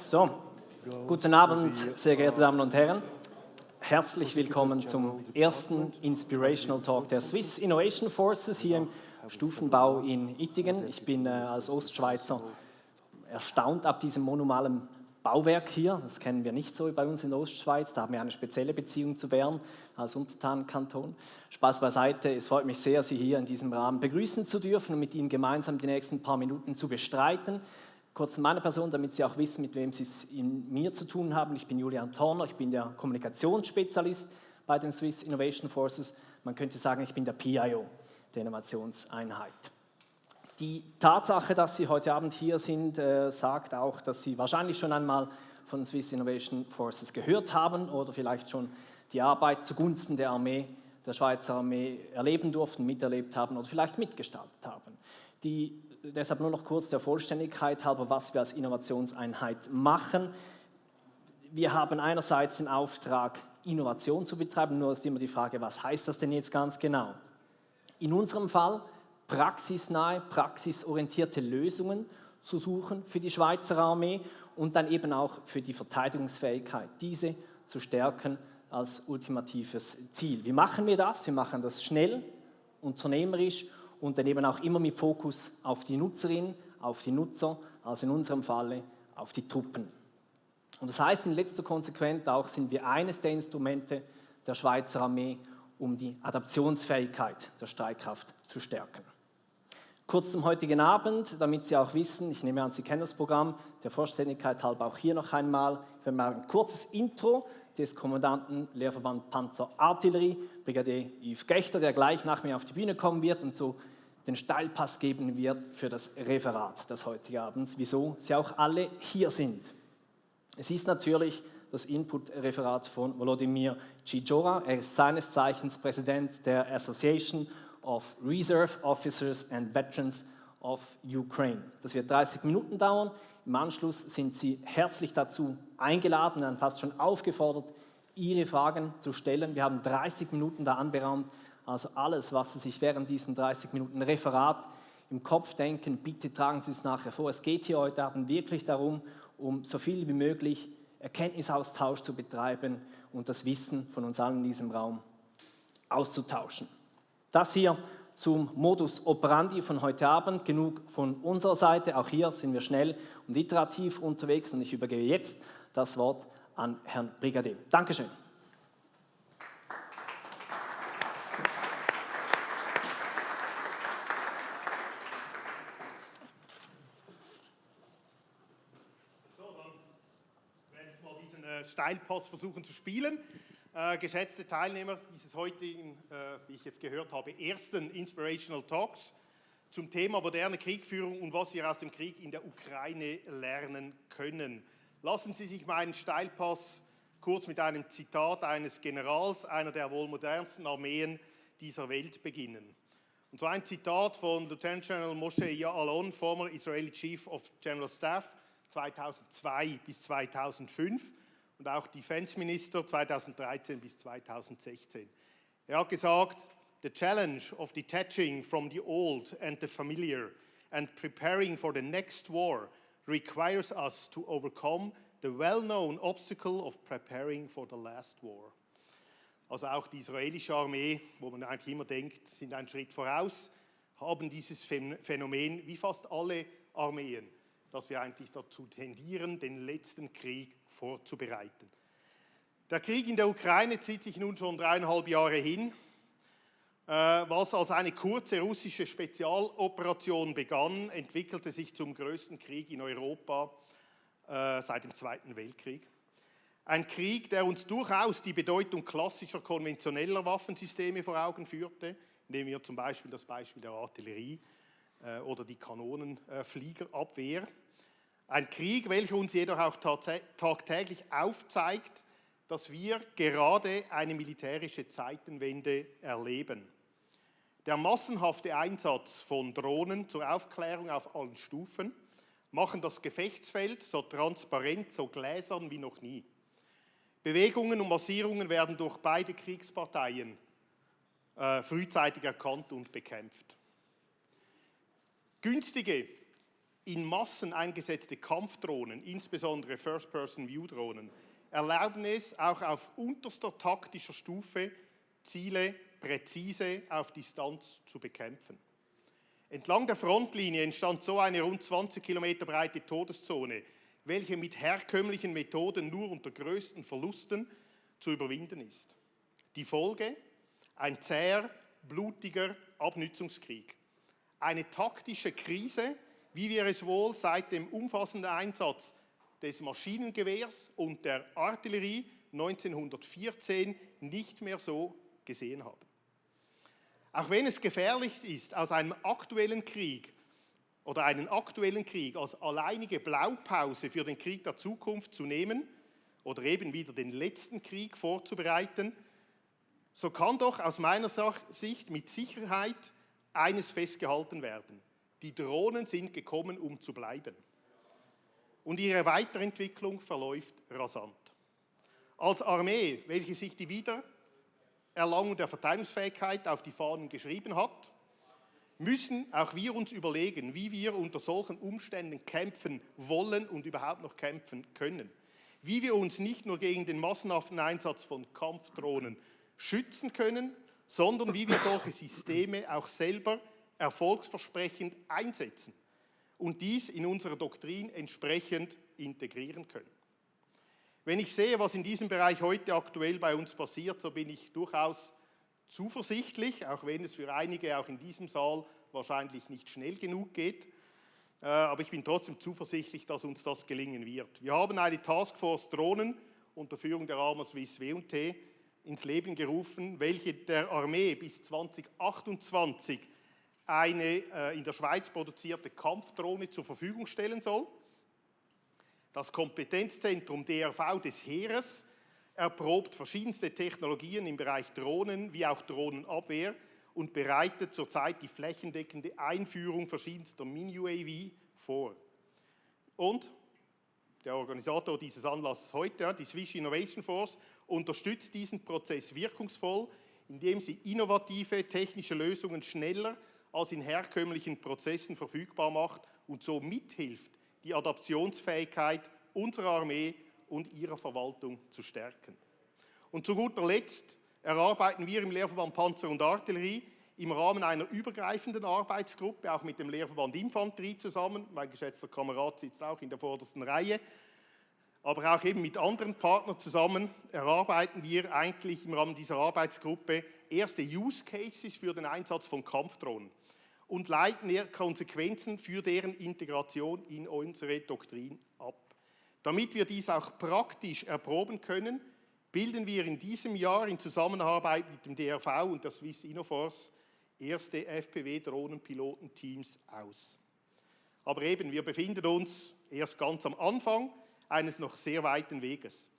So, guten Abend, sehr geehrte Damen und Herren. Herzlich willkommen zum ersten Inspirational Talk der Swiss Innovation Forces hier im Stufenbau in Ittingen. Ich bin als Ostschweizer erstaunt ab diesem monumentalen Bauwerk hier. Das kennen wir nicht so bei uns in der Ostschweiz. Da haben wir eine spezielle Beziehung zu Bern als Untertanenkanton. Spaß beiseite, es freut mich sehr, Sie hier in diesem Rahmen begrüßen zu dürfen und mit Ihnen gemeinsam die nächsten paar Minuten zu bestreiten. Kurz zu meiner Person, damit Sie auch wissen, mit wem Sie es in mir zu tun haben. Ich bin Julian Thorner, ich bin der Kommunikationsspezialist bei den Swiss Innovation Forces. Man könnte sagen, ich bin der PIO der Innovationseinheit. Die Tatsache, dass Sie heute Abend hier sind, sagt auch, dass Sie wahrscheinlich schon einmal von Swiss Innovation Forces gehört haben oder vielleicht schon die Arbeit zugunsten der Armee, der Schweizer Armee erleben durften, miterlebt haben oder vielleicht mitgestaltet haben. Deshalb nur noch kurz der Vollständigkeit halber, was wir als Innovationseinheit machen. Wir haben einerseits den Auftrag, Innovation zu betreiben, nur ist immer die Frage, was heißt das denn jetzt ganz genau? In unserem Fall praxisnahe, praxisorientierte Lösungen zu suchen für die Schweizer Armee und dann eben auch für die Verteidigungsfähigkeit, diese zu stärken als ultimatives Ziel. Wie machen wir das? Wir machen das schnell, unternehmerisch und dann eben auch immer mit Fokus auf die Nutzerinnen, auf die Nutzer, also in unserem Falle auf die Truppen. Und das heißt in letzter Konsequenz auch, sind wir eines der Instrumente der Schweizer Armee, um die Adaptionsfähigkeit der Streitkraft zu stärken. Kurz zum heutigen Abend, damit Sie auch wissen, ich nehme an, Sie kennen das Programm, der Vollständigkeit halber auch hier noch einmal. Wir machen ein kurzes Intro des Kommandanten Lehrverband Panzerartillerie, Brigadier Yves Gechter, der gleich nach mir auf die Bühne kommen wird und so den Steilpass geben wird für das Referat des heutigen Abends, wieso Sie auch alle hier sind. Es ist natürlich das Input-Referat von Volodymyr Dzhydzhora. Er ist seines Zeichens Präsident der Association of Reserve Officers and Veterans of Ukraine. Das wird 30 Minuten dauern. Im Anschluss sind Sie herzlich dazu eingeladen, dann fast schon aufgefordert, Ihre Fragen zu stellen. Wir haben 30 Minuten da anberaumt, also alles, was Sie sich während diesen 30 Minuten Referat im Kopf denken, bitte tragen Sie es nachher vor. Es geht hier heute Abend wirklich darum, um so viel wie möglich Erkenntnisaustausch zu betreiben und das Wissen von uns allen in diesem Raum auszutauschen. Das hier zum Modus operandi von heute Abend, genug von unserer Seite. Auch hier sind wir schnell und iterativ unterwegs und ich übergebe jetzt das Wort an Herrn Brigadier. Dankeschön. So, dann werde ich mal diesen Steilpass versuchen zu spielen. Geschätzte Teilnehmer dieses heutigen, wie ich jetzt gehört habe, ersten Inspirational Talks zum Thema moderne Kriegführung und was wir aus dem Krieg in der Ukraine lernen können. Lassen Sie sich meinen Steilpass kurz mit einem Zitat eines Generals einer der wohl modernsten Armeen dieser Welt beginnen. Und so ein Zitat von Lieutenant General Moshe Ya'alon, former Israeli Chief of General Staff, 2002 bis 2005. Und auch Defense Minister 2013 bis 2016. Er hat gesagt, the challenge of detaching from the old and the familiar and preparing for the next war requires us to overcome the well-known obstacle of preparing for the last war. Also auch die israelische Armee, wo man eigentlich immer denkt, sind einen Schritt voraus, haben dieses Phänomen wie fast alle Armeen, dass wir eigentlich dazu tendieren, den letzten Krieg vorzubereiten. Der Krieg in der Ukraine zieht sich nun schon 3,5 Jahre hin. Was als eine kurze russische Spezialoperation begann, entwickelte sich zum größten Krieg in Europa seit dem Zweiten Weltkrieg. Ein Krieg, der uns durchaus die Bedeutung klassischer konventioneller Waffensysteme vor Augen führte. Nehmen wir zum Beispiel das Beispiel der Artillerie oder die Kanonenfliegerabwehr. Ein Krieg, welcher uns jedoch auch tagtäglich aufzeigt, dass wir gerade eine militärische Zeitenwende erleben. Der massenhafte Einsatz von Drohnen zur Aufklärung auf allen Stufen machen das Gefechtsfeld so transparent, so gläsern wie noch nie. Bewegungen und Massierungen werden durch beide Kriegsparteien frühzeitig erkannt und bekämpft. Günstige in Massen eingesetzte Kampfdrohnen, insbesondere First-Person-View-Drohnen, erlauben es auch auf unterster taktischer Stufe, Ziele präzise auf Distanz zu bekämpfen. Entlang der Frontlinie entstand so eine rund 20 Kilometer breite Todeszone, welche mit herkömmlichen Methoden nur unter größten Verlusten zu überwinden ist. Die Folge? Ein zäher, blutiger Abnützungskrieg. Eine taktische Krise, wie wir es wohl seit dem umfassenden Einsatz des Maschinengewehrs und der Artillerie 1914 nicht mehr so gesehen haben. Auch wenn es gefährlich ist, aus einem aktuellen Krieg oder einen aktuellen Krieg als alleinige Blaupause für den Krieg der Zukunft zu nehmen oder eben wieder den letzten Krieg vorzubereiten, so kann doch aus meiner Sicht mit Sicherheit eines festgehalten werden. Die Drohnen sind gekommen, um zu bleiben. Und ihre Weiterentwicklung verläuft rasant. Als Armee, welche sich die Wiedererlangung der Verteidigungsfähigkeit auf die Fahnen geschrieben hat, müssen auch wir uns überlegen, wie wir unter solchen Umständen kämpfen wollen und überhaupt noch kämpfen können. Wie wir uns nicht nur gegen den massenhaften Einsatz von Kampfdrohnen schützen können, sondern wie wir solche Systeme auch selber erfolgsversprechend einsetzen und dies in unserer Doktrin entsprechend integrieren können. Wenn ich sehe, was in diesem Bereich heute aktuell bei uns passiert, so bin ich durchaus zuversichtlich, auch wenn es für einige auch in diesem Saal wahrscheinlich nicht schnell genug geht, aber ich bin trotzdem zuversichtlich, dass uns das gelingen wird. Wir haben eine Taskforce Drohnen unter Führung der Arma Swiss W&T ins Leben gerufen, welche der Armee bis 2028 eine in der Schweiz produzierte Kampfdrohne zur Verfügung stellen soll. Das Kompetenzzentrum DRV des Heeres erprobt verschiedenste Technologien im Bereich Drohnen wie auch Drohnenabwehr und bereitet zurzeit die flächendeckende Einführung verschiedenster Mini-UAV vor. Und der Organisator dieses Anlasses heute, die Swiss Innovation Force, unterstützt diesen Prozess wirkungsvoll, indem sie innovative technische Lösungen schneller als in herkömmlichen Prozessen verfügbar macht und so mithilft, die Adaptionsfähigkeit unserer Armee und ihrer Verwaltung zu stärken. Und zu guter Letzt erarbeiten wir im Lehrverband Panzer und Artillerie im Rahmen einer übergreifenden Arbeitsgruppe, auch mit dem Lehrverband Infanterie zusammen, mein geschätzter Kamerad sitzt auch in der vordersten Reihe, aber auch eben mit anderen Partnern zusammen erarbeiten wir eigentlich im Rahmen dieser Arbeitsgruppe erste Use Cases für den Einsatz von Kampfdrohnen und leiten Konsequenzen für deren Integration in unsere Doktrin ab. Damit wir dies auch praktisch erproben können, bilden wir in diesem Jahr in Zusammenarbeit mit dem DRV und der Swiss Innoforce erste FPV-Drohnenpilotenteams aus. Aber eben, wir befinden uns erst ganz am Anfang eines noch sehr weiten Weges.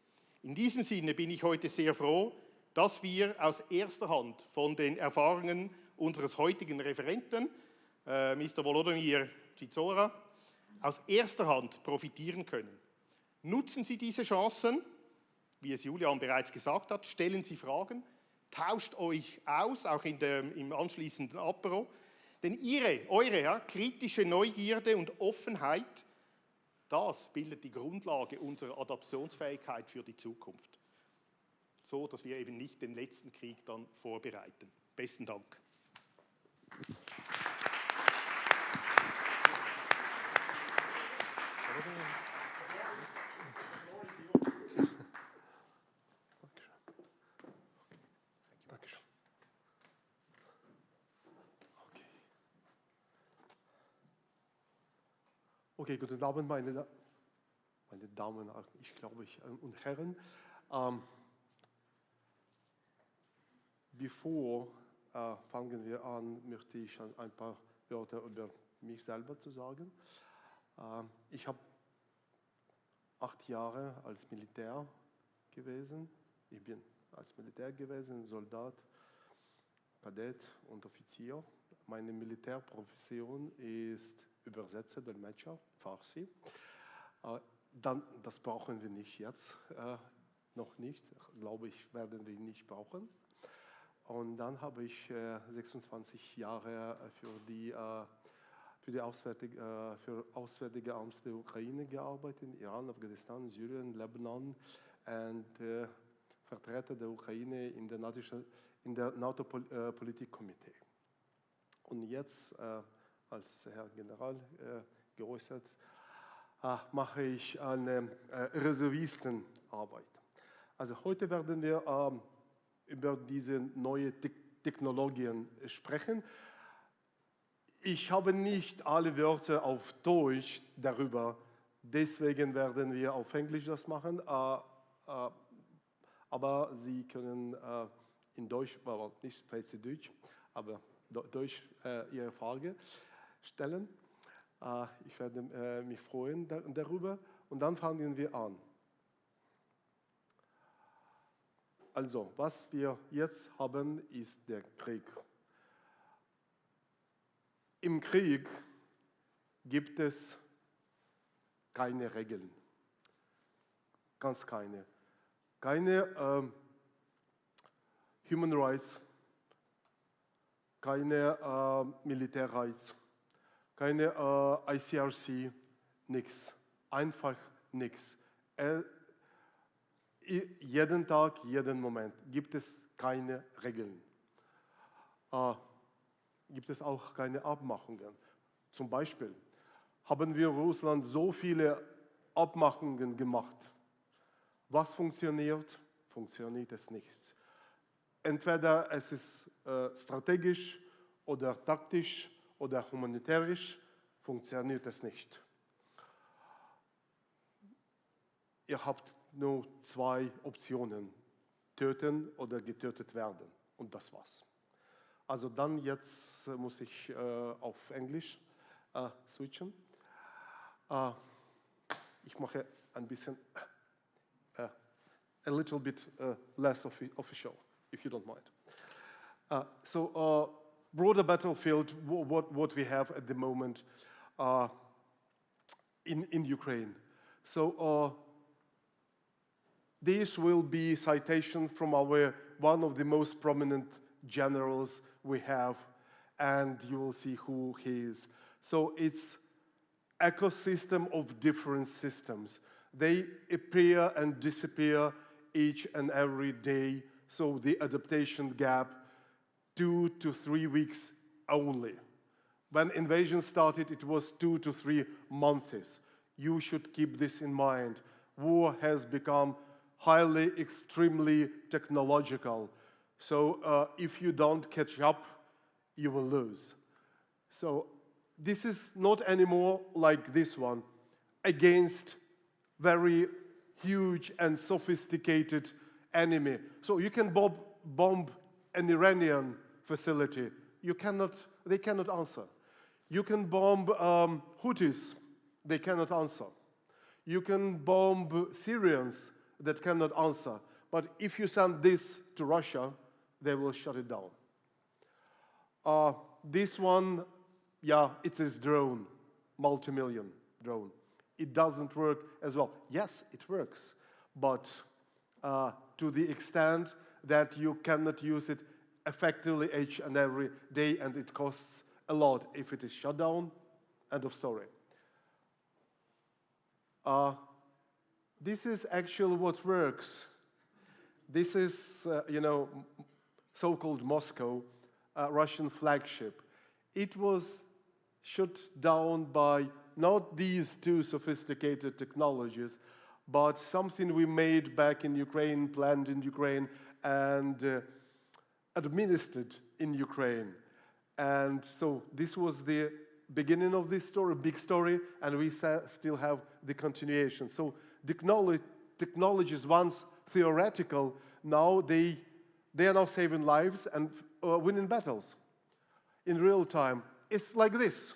In diesem Sinne bin ich heute sehr froh, dass wir aus erster Hand von den Erfahrungen unseres heutigen Referenten, Mr. Volodymyr Dzhydzhora, aus erster Hand profitieren können. Nutzen Sie diese Chancen, wie es Julian bereits gesagt hat, stellen Sie Fragen, tauscht euch aus, auch im anschließenden Apero, denn eure kritische Neugierde und Offenheit, das bildet die Grundlage unserer Adaptionsfähigkeit für die Zukunft. So, dass wir eben nicht den letzten Krieg dann vorbereiten. Besten Dank. Okay, guten Abend, meine Damen und Herren. Bevor fangen wir an, möchte ich ein paar Wörter über mich selber zu sagen. Ich habe 8 Jahre als Militär gewesen. Ich bin als Militär gewesen, Soldat, Kadett und Offizier. Meine Militärprofession ist Übersetzer, Dolmetscher, Farsi. Das brauchen wir nicht jetzt, noch nicht, glaube ich, werden wir nicht brauchen. Und dann habe ich 26 Jahre für für Auswärtige Amt der Ukraine gearbeitet, in Iran, Afghanistan, Syrien, Lebanon und Vertreter der Ukraine in der NATO-Politikkomitee. Und jetzt, als Herr General geäußert, mache ich eine Reservistenarbeit. Also heute werden wir über diese neuen Technologien sprechen. Ich habe nicht alle Wörter auf Deutsch darüber, deswegen werden wir auf Englisch das machen, aber Sie können in Deutsch, aber nicht Schweizerdeutsch, aber Deutsch Ihre Frage stellen. Ich werde mich freuen darüber und dann fangen wir an. Also, was wir jetzt haben, ist der Krieg. Im Krieg gibt es keine Regeln, ganz keine. Keine Human Rights, keine Militärrights, keine ICRC, nichts, einfach nichts. Jeden Tag, jeden Moment gibt es keine Regeln. Gibt es auch keine Abmachungen. Zum Beispiel haben wir Russland so viele Abmachungen gemacht. Was funktioniert? Funktioniert es nicht. Entweder es ist strategisch oder taktisch oder humanitarisch, funktioniert es nicht. Ihr habt nur zwei Optionen, töten oder getötet werden. Und das war's. Also dann jetzt muss ich auf Englisch switchen. Ich mache ein bisschen, a little bit less official, if you don't mind. Broader battlefield, what we have at the moment in Ukraine. So this will be citation from one of the most prominent generals we have, and you will see who he is. So it's ecosystem of different systems. They appear and disappear each and every day, so the adaptation gap 2 to 3 weeks only. When invasion started, it was 2 to 3 months. You should keep this in mind. War has become highly, extremely technological. So if you don't catch up, you will lose. So this is not anymore like this one, against very huge and sophisticated enemy. So you can bomb an Iranian facility. They cannot answer. You can bomb Houthis. They cannot answer. You can bomb Syrians that cannot answer. But if you send this to Russia, they will shut it down. This one, yeah, it's a drone, multi-million drone. It doesn't work as well. Yes, it works, but to the extent that you cannot use it effectively each and every day, and it costs a lot if it is shut down. End of story. This is actually what works. This is, so-called Moscow, Russian flagship. It was shut down by not these two sophisticated technologies, but something we made back in Ukraine, planned in Ukraine, and administered in Ukraine. And so this was the beginning of this story, big story, and we still have the continuation. So technologies, once theoretical, now they are now saving lives and winning battles in real time. It's like this.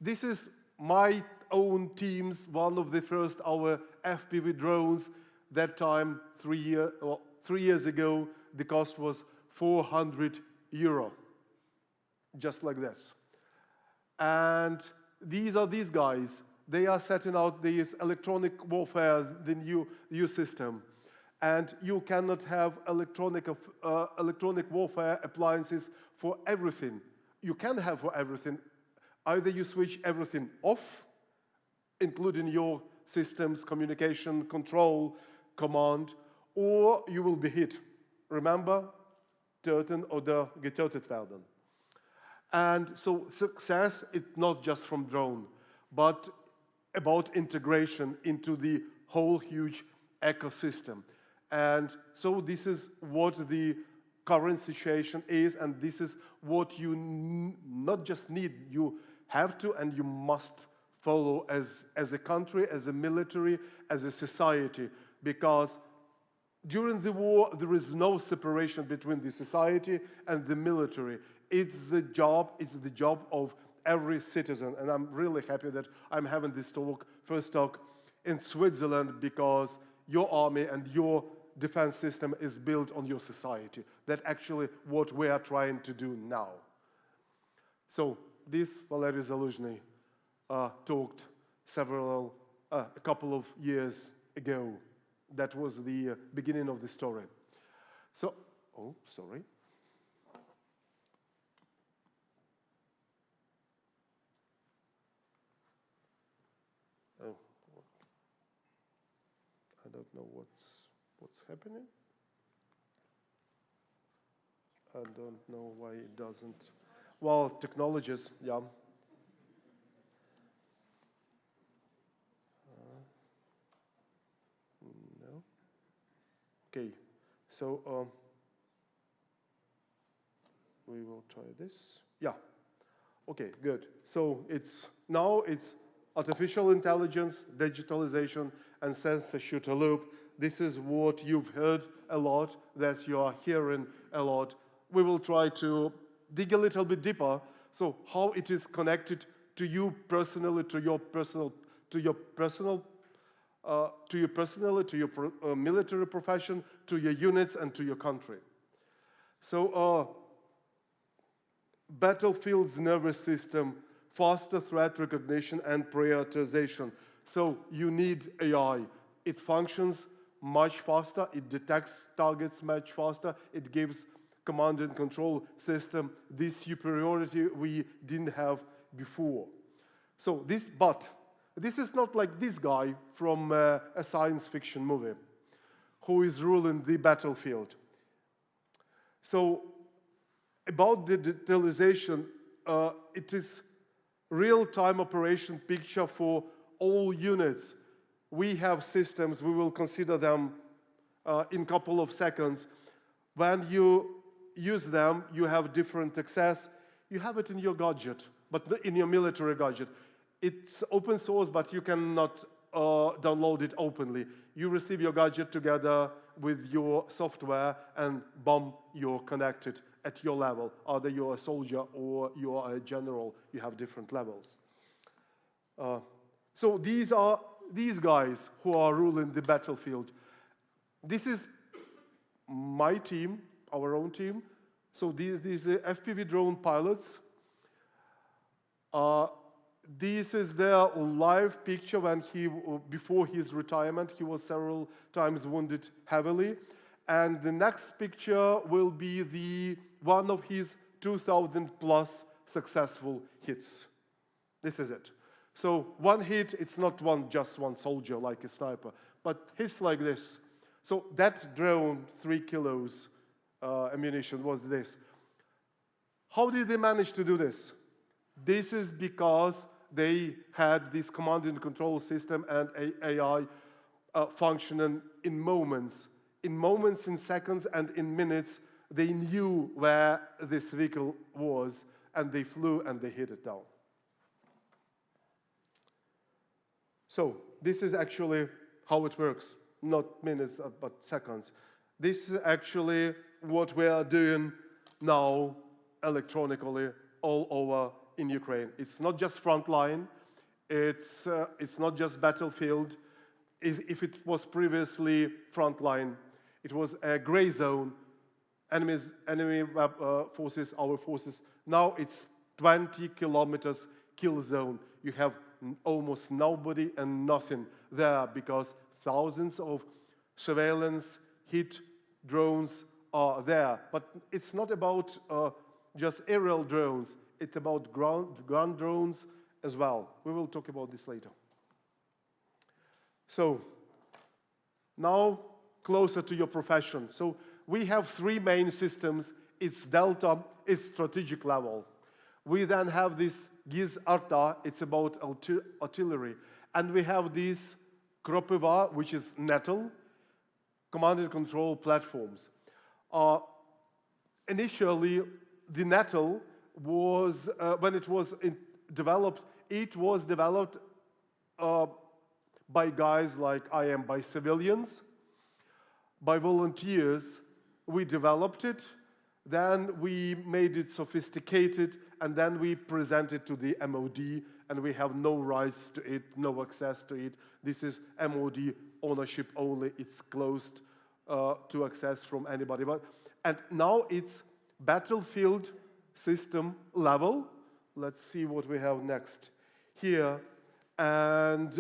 This is my own team's, one of the first, our FPV drones. That time, 3 years ago, the cost was €400, just like this. And these guys, they are setting out this electronic warfare, the new system. And you cannot have electronic warfare appliances for everything. You can have for everything Either you switch everything off, including your systems, communication, control, command, or you will be hit. Remember, töten oder getötet werden. And so success is not just from drone, but about integration into the whole huge ecosystem. And so this is what the current situation is, and this is what you not just need, you have to and you must follow as a country, as a military, as a society, because during the war there is no separation between the society and the military. It's the job of every citizen, and I'm really happy that I'm having this first talk in Switzerland, because your army and your defense system is built on your society. That's actually what we are trying to do now. So this Valery Zaluzhny talked a couple of years ago. That was the beginning of the story. So, oh, sorry. Oh, I don't know what's happening. I don't know why it doesn't. Well, technologies, yeah. No. Okay, so we will try this. Yeah. Okay, good. So now it's artificial intelligence, digitalization, and censorship loop. This is what you've heard a lot, that you are hearing a lot. We will try to dig a little bit deeper. So how it is connected to you personally, to your military profession, to your units, and to your country. So battlefield's nervous system, faster threat recognition and prioritization. So you need AI. It functions much faster, it detects targets much faster, it gives command and control system this superiority we didn't have before. So this is not like this guy from a science fiction movie who is ruling the battlefield. So about the digitalization, it is real-time operation picture for all units. We have systems, we will consider them in a couple of seconds. When you use them, you have different access. You have it in your gadget, but not in your military gadget. It's open source, but you cannot download it openly. You receive your gadget together with your software, and boom, you're connected at your level. Either you're a soldier or you are a general, you have different levels. So these are these guys who are ruling the battlefield. This is my team, our own team. So these are FPV drone pilots. This is their live picture when before his retirement, he was several times wounded heavily. And the next picture will be one of his 2,000 plus successful hits. This is it. So one hit, it's not just one soldier like a sniper, but hits like this. So that drone, 3 kilos ammunition was this. How did they manage to do this? This is because they had this command and control system and AI functioning in moments. In moments, in seconds, and in minutes, they knew where this vehicle was, and they flew and they hit it down. So this is actually how it works, not minutes, but seconds. This is actually what we are doing now electronically all over in Ukraine. It's not just front line, it's not just battlefield. If it was previously front line, it was a gray zone, enemy forces, our forces. Now it's 20 kilometers kill zone. You have almost nobody and nothing there because thousands of surveillance hit drones are there. But it's not about just aerial drones. It's about ground drones as well. We will talk about this later. So now closer to your profession. So we have three main systems. It's Delta, it's strategic level. We then have this GIS Arta, it's about artillery. And we have this Kropyva, which is NATO, command and control platforms. Initially, the NATO was, when it was developed by guys like I am, by civilians, by volunteers. We developed it, then we made it sophisticated, and then we present it to the MOD, and we have no rights to it, no access to it. This is MOD ownership only. It's closed to access from anybody. And now it's battlefield system level. Let's see what we have next here. And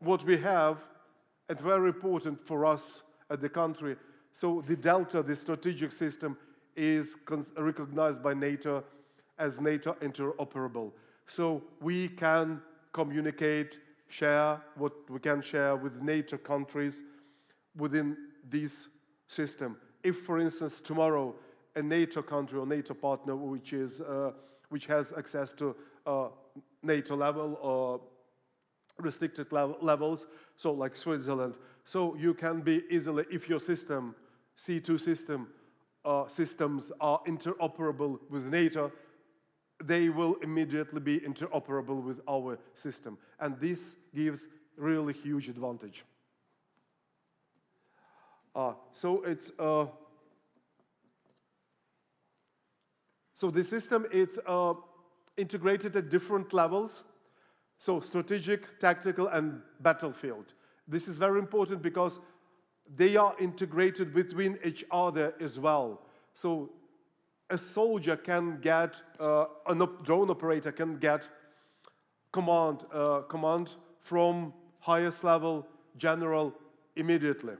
what we have, and very important for us at the country, so the Delta, the strategic system, is recognized by NATO as NATO interoperable. So we can communicate, share what we can share with NATO countries within this system. If, for instance, tomorrow a NATO country or NATO partner which has access to NATO level or restricted levels, so like Switzerland, so you can be easily, if your system, C2 system, systems are interoperable with NATO, they will immediately be interoperable with our system. And this gives really huge advantage. So it's so the system, it's integrated at different levels. So strategic, tactical, and battlefield. This is very important because they are integrated between each other as well. So a soldier can get, a drone operator can get command from highest level general immediately.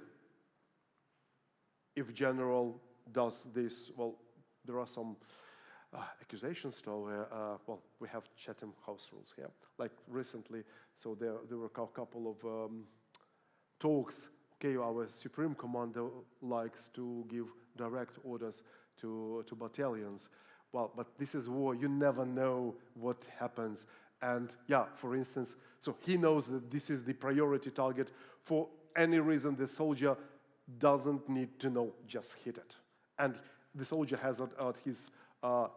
If general does this, well, there are some accusations though. Well, we have Chatham House rules here. Like recently, so there were a couple of talks. Okay, our supreme commander likes to give direct orders to battalions. Well, but this is war. You never know what happens. And yeah, for instance, so he knows that this is the priority target. For any reason, the soldier doesn't need to know, just hit it. And the soldier has at his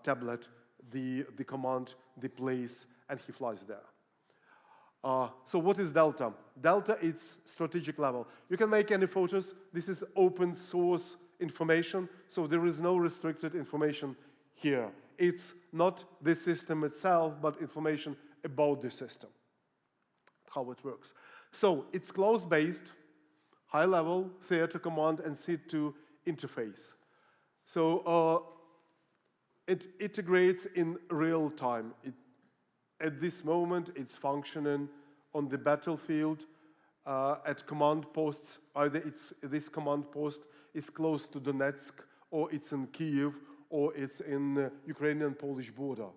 tablet the command, the place, and he flies there. So what is Delta? Delta is strategic level. You can make any photos. This is open source information, so there is no restricted information here. It's not the system itself, but information about the system, how it works. So it's cloud-based, high-level theater command and C2 interface. So it integrates in real time. At this moment, it's functioning on the battlefield at command posts. Either this command post is close to Donetsk, or it's in Kyiv, or it's in the Ukrainian-Polish border.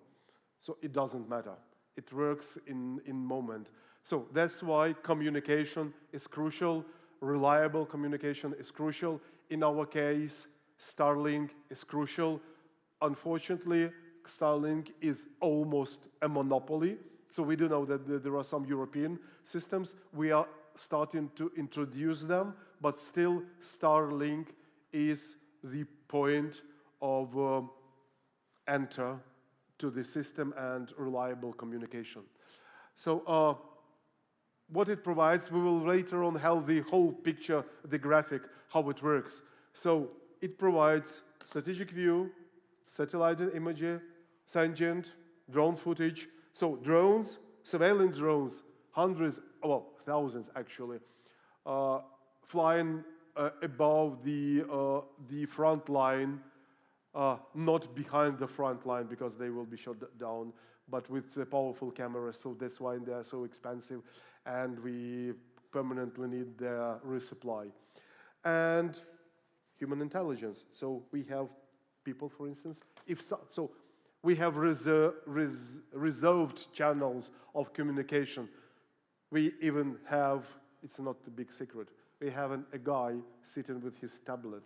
So it doesn't matter. It works in moment. So that's why communication is crucial. Reliable communication is crucial. In our case, Starlink is crucial. Unfortunately, Starlink is almost a monopoly. So we do know that there are some European systems. We are starting to introduce them, but still Starlink is the point of enter to the system and reliable communication. So what it provides, we will later on have the whole picture, the graphic, how it works. So it provides strategic view, satellite imagery, Sentient, drone footage. So drones, surveillance drones, hundreds, well, thousands actually, flying above the front line, not behind the front line because they will be shot down, but with powerful cameras. So that's why they are so expensive, and we permanently need their resupply. And human intelligence. So we have people, for instance. If so we have reserved channels of communication. We even have, it's not a big secret, we have a guy sitting with his tablet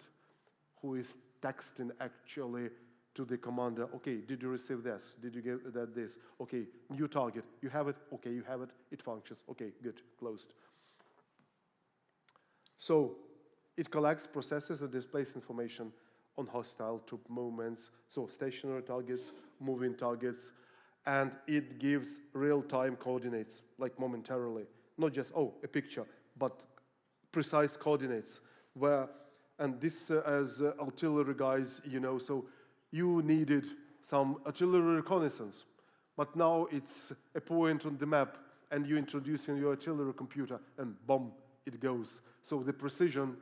who is texting actually to the commander, okay, did you receive this? Did you get that this? Okay, new target, you have it? Okay, you have it, it functions. Okay, good, closed. So it collects, processes, and displays information on hostile troop movements, so stationary targets, moving targets, and it gives real-time coordinates, like momentarily, not just, oh, a picture, but precise coordinates, where, and this as artillery guys, you know, so you needed some artillery reconnaissance, but now it's a point on the map, and you introduce in your artillery computer, and boom, it goes. So the precision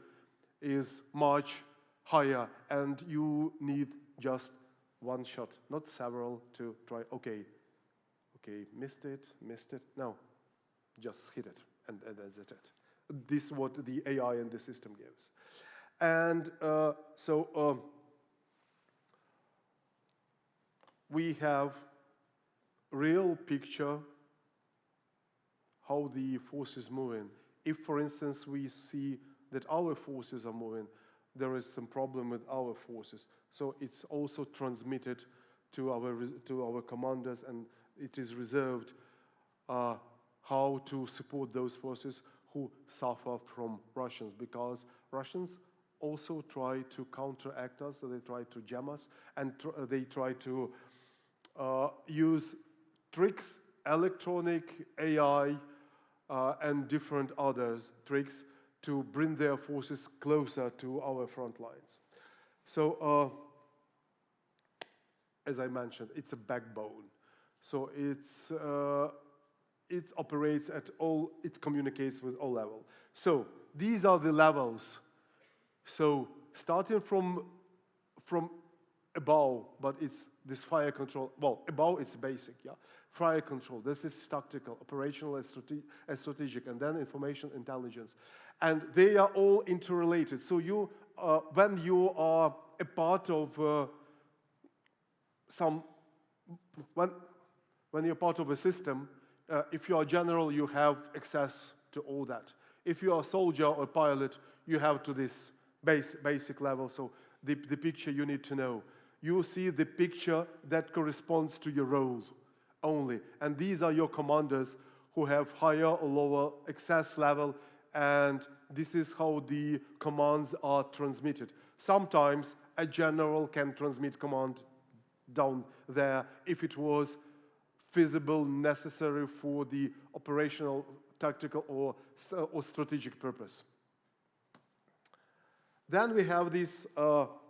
is much higher, and you need just one shot, not several, to try, okay, missed it, no, just hit it, and that's it. This is what the AI and the system gives. And we have real picture how the force is moving. If, for instance, we see that our forces are moving, there is some problem with our forces. So it's also transmitted to our commanders, and it is reserved how to support those forces who suffer from Russians, because Russians also try to counteract us, so they try to jam us, and they try to use tricks, electronic, AI, and different other tricks to bring their forces closer to our front lines. So, as I mentioned, it's a backbone. So it operates at all, it communicates with all levels. So these are the levels. So starting from above, but it's this fire control, well, above it's basic, yeah. Fire control, this is tactical, operational, and strategic, and then information intelligence. And they are all interrelated. So you, when you are a part of when you're part of a system, if you are general, you have access to all that. If you are a soldier or pilot, you have to this basic level, so the picture you need to know. You see the picture that corresponds to your role only. And these are your commanders who have higher or lower access level, and this is how the commands are transmitted. Sometimes a general can transmit command down there if it was feasible, necessary for the operational, tactical, or strategic purpose. Then we have this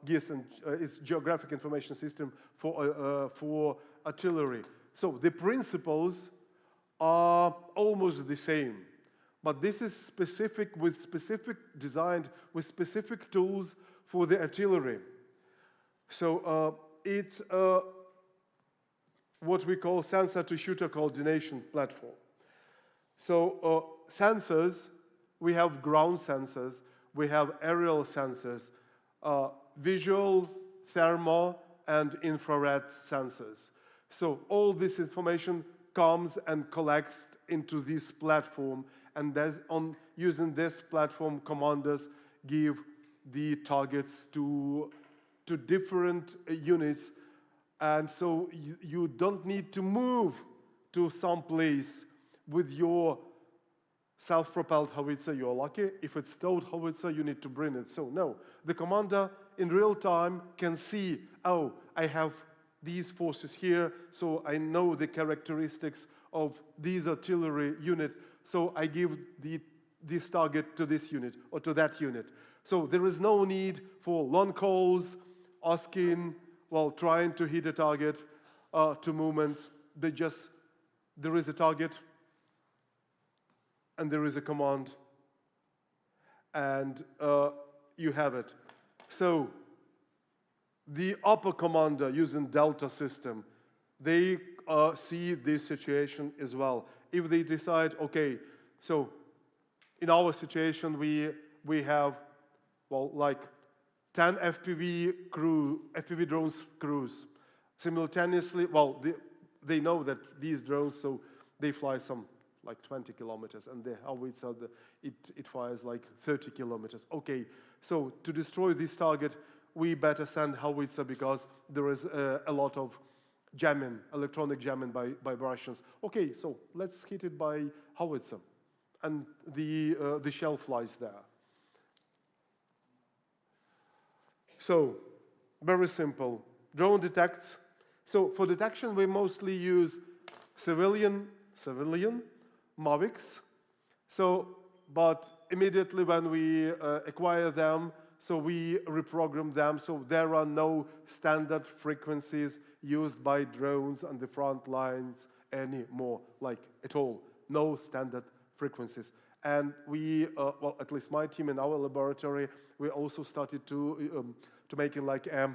GIS, and it's Geographic Information System for artillery. So the principles are almost the same, but this is specific, designed with specific tools for the artillery. So it's what we call sensor-to-shooter coordination platform. So sensors, we have ground sensors, we have aerial sensors, visual, thermal, and infrared sensors. So all this information comes and collects into this platform, and using this platform, commanders give the targets to different units, and so you don't need to move to some place with your self-propelled howitzer. You're lucky. If it's towed howitzer, you need to bring it. So no, the commander in real time can see, oh, I have these forces here, so I know the characteristics of these artillery unit, so I give this target to this unit or to that unit. So there is no need for long calls, asking, well, trying to hit a target to movement. There is a target, and there is a command, and you have it. So the upper commander using Delta system, they see this situation as well. If they decide, okay, so in our situation we have, well, like 10 FPV drones cruise simultaneously. Well, they know that these drones, so they fly some like 20 kilometers, and the howitzer, it fires like 30 kilometers. Okay, so to destroy this target, we better send howitzer because there is a lot of jamming, electronic jamming by Russians. Okay, so let's hit it by howitzer, and the shell flies there. So, very simple. Drone detects. So for detection, we mostly use civilian Mavics. So, but immediately when we acquire them, so we reprogram them. So there are no standard frequencies used by drones on the front lines anymore, like at all. No standard frequencies. And we, well, at least my team in our laboratory, we also started to make it like a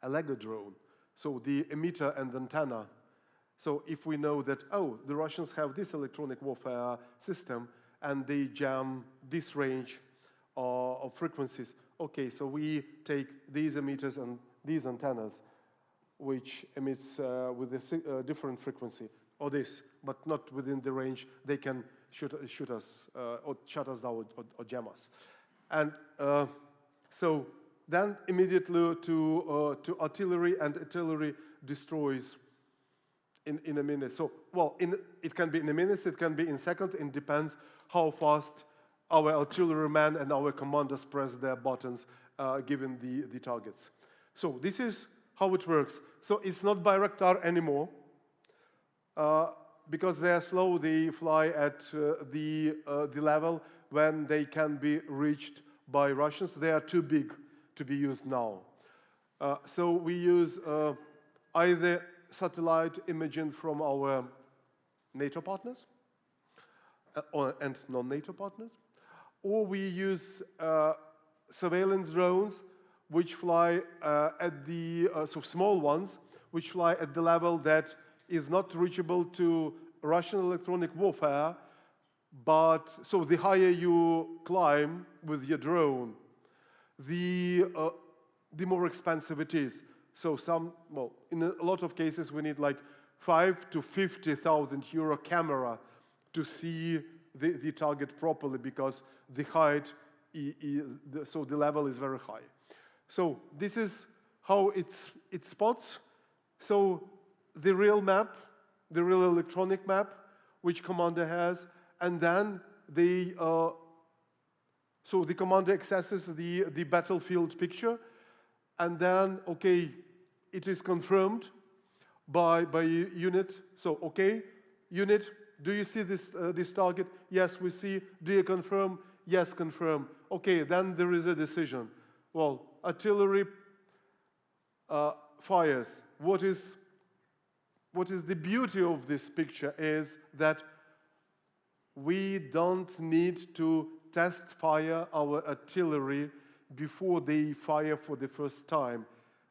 Lego drone. So the emitter and the antenna. So if we know that, oh, the Russians have this electronic warfare system and they jam this range of frequencies, okay, so we take these emitters and these antennas, which emits with a different frequency, or this, but not within the range, they can shoot us or shut us down or jam us. And so then immediately to artillery, and artillery destroys in a minute. So, well, it can be in a minute, it can be in seconds, it depends how fast our artillerymen and our commanders press their buttons given the targets. So this is how it works. So it's not Bayraktar anymore. Because they are slow, they fly at the level when they can be reached by Russians. They are too big to be used now. So we use either satellite imaging from our NATO partners and non-NATO partners, or we use surveillance drones which fly at the, so small ones, which fly at the level that is not reachable to Russian electronic warfare, but so the higher you climb with your drone, the more expensive it is. So well, in a lot of cases we need like 5,000 to 50,000 euro camera to see the target properly because the height, so the level is very high. So this is how it spots. So the real map, the real electronic map, which commander has, and then so the commander accesses the battlefield picture, and then, okay, it is confirmed by unit. So, okay, unit, do you see this target? Yes, we see. Do you confirm? Yes, confirm. Okay, then there is a decision. Well, artillery fires. What is the beauty of this picture is that we don't need to test fire our artillery before they fire for the first time.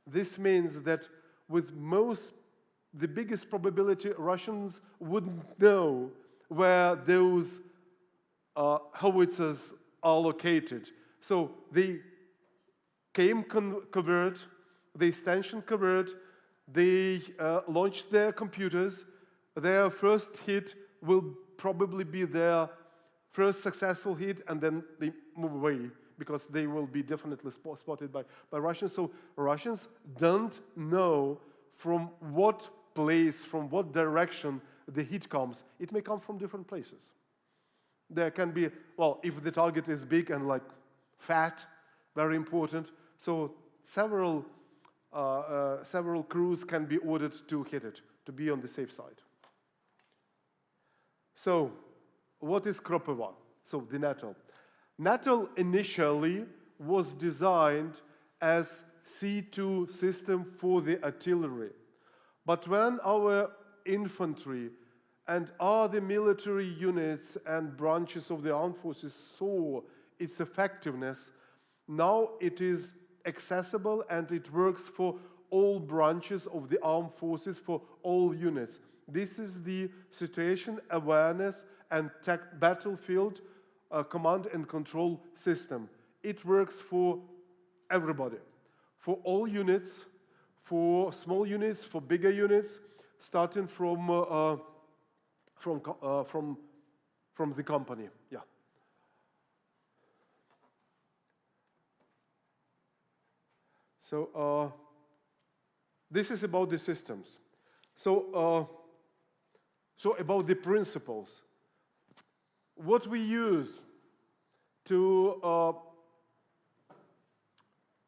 This means that with the biggest probability, Russians wouldn't know where those howitzers are located. So they came covered, they stanchion covered, they launched their computers. Their first hit will probably be their first successful hit, and then they move away because they will be definitely spotted by Russians. So Russians don't know from what place, from what direction the hit comes. It may come from different places. There can be, well, if the target is big and like fat, very important, so several crews can be ordered to hit it, to be on the safe side. So, what is Kropova? So, the NATO. NATO initially was designed as C2 system for the artillery. But when our infantry and other military units and branches of the armed forces saw its effectiveness, now it is accessible and it works for all branches of the armed forces, for all units. This is the situation awareness and battlefield command and control system. It works for everybody, for all units, for small units, for bigger units, starting from the company. Yeah. So this is about the systems. So about the principles. What we use to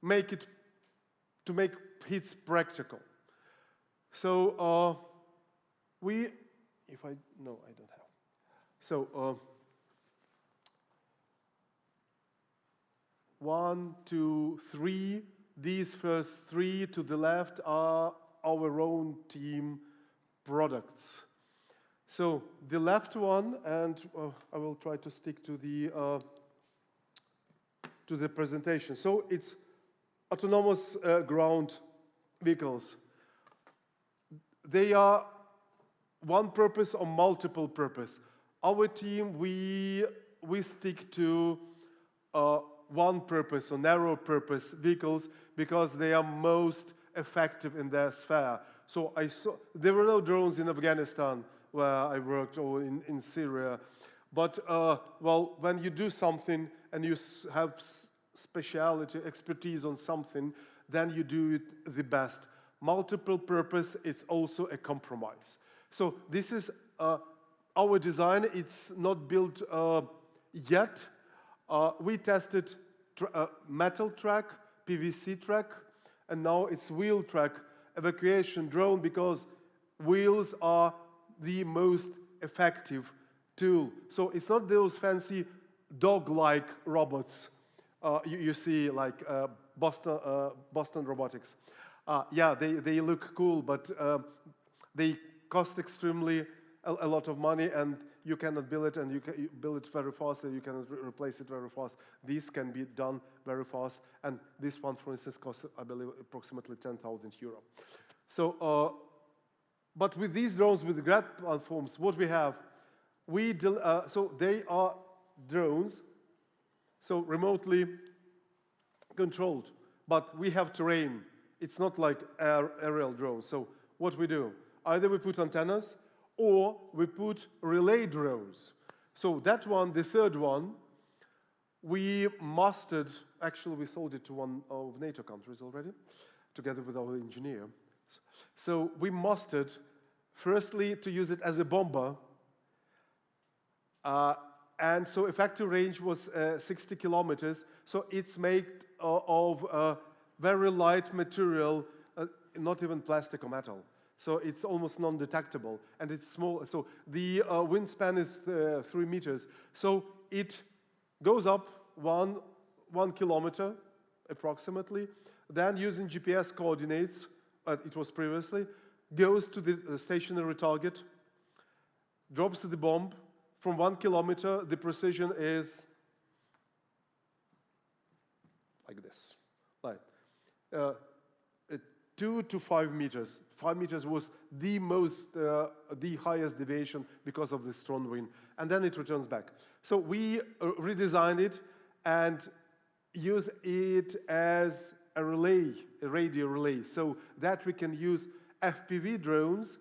make hits practical. So I don't have. So 1, 2, 3. These first 3 to the left are our own team products. So the left one, and I will try to stick to the presentation. So it's autonomous ground vehicles. They are one purpose or multiple purpose. Our team, we stick to one purpose or narrow purpose vehicles because they are most effective in their sphere. So there were no drones in Afghanistan where I worked, or in Syria. But, well, when you do something and you have speciality, expertise on something, then you do it the best. Multiple purpose, it's also a compromise. So this is our design. It's not built yet. We tested metal track, PVC track, and now it's wheel track evacuation drone because wheels are the most effective tool. So it's not those fancy dog-like robots you see, like Boston Robotics. Yeah, they look cool, but they cost extremely a lot of money, and you cannot build it, and you build it very fast, and you cannot replace it very fast. These can be done very fast, and this one, for instance, costs, I believe, approximately 10,000 euro. So, but with these drones, with the ground platforms, what we have, so they are drones, so remotely controlled, but we have terrain. It's not like aerial drones. So what we do, either we put antennas or we put relay drones. So that one, the third one, we mastered, actually we sold it to one of NATO countries already, together with our engineer. So we mastered, firstly, to use it as a bomber, and so effective range was 60 kilometers. So it's made of very light material, not even plastic or metal. So it's almost non-detectable, and it's small. So the wingspan is 3 meters. So it goes up one kilometer, approximately. Then using GPS coordinates, it was previously, goes to the stationary target, drops the bomb. From 1 kilometer, the precision is like this, like 2 to 5 meters. 5 meters was the highest deviation because of the strong wind, and then it returns back. So we redesigned it and use it as a relay, a radio relay, so that we can use FPV drones,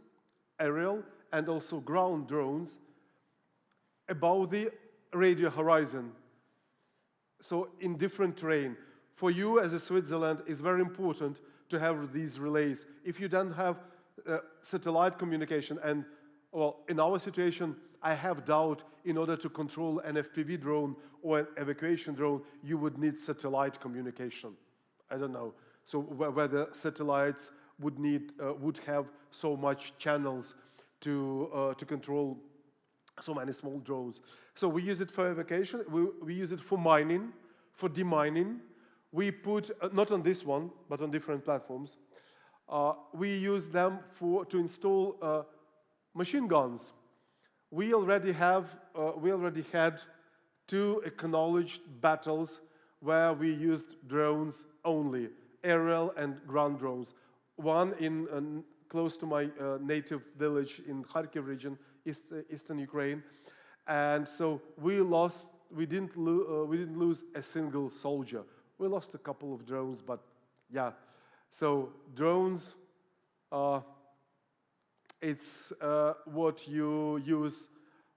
aerial, and also ground drones above the radio horizon, so in different terrain. For you as a Switzerland, it's very important to have these relays. If you don't have satellite communication, and well, in our situation, I have doubt in order to control an FPV drone or an evacuation drone, you would need satellite communication. I don't know. So whether satellites would have so much channels to control so many small drones. So we use it for evacuation, we use it for mining, for demining. We put, not on this one, but on different platforms, we use them to install machine guns. We already had 2 acknowledged battles where we used drones only, aerial and ground drones. One in close to my native village in Kharkiv region, eastern Ukraine, and so we didn't lose a single soldier. We lost a couple of drones, but yeah. So drones, it's what you use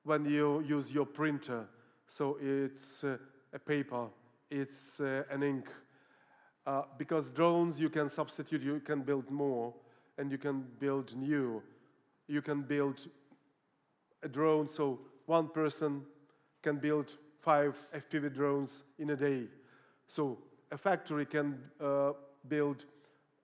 when you use your printer. So it's a paper, it's an ink. Because drones you can substitute, you can build more, and you can build new. You can build a drone, so one person can build 5 FPV drones in a day. So a factory can build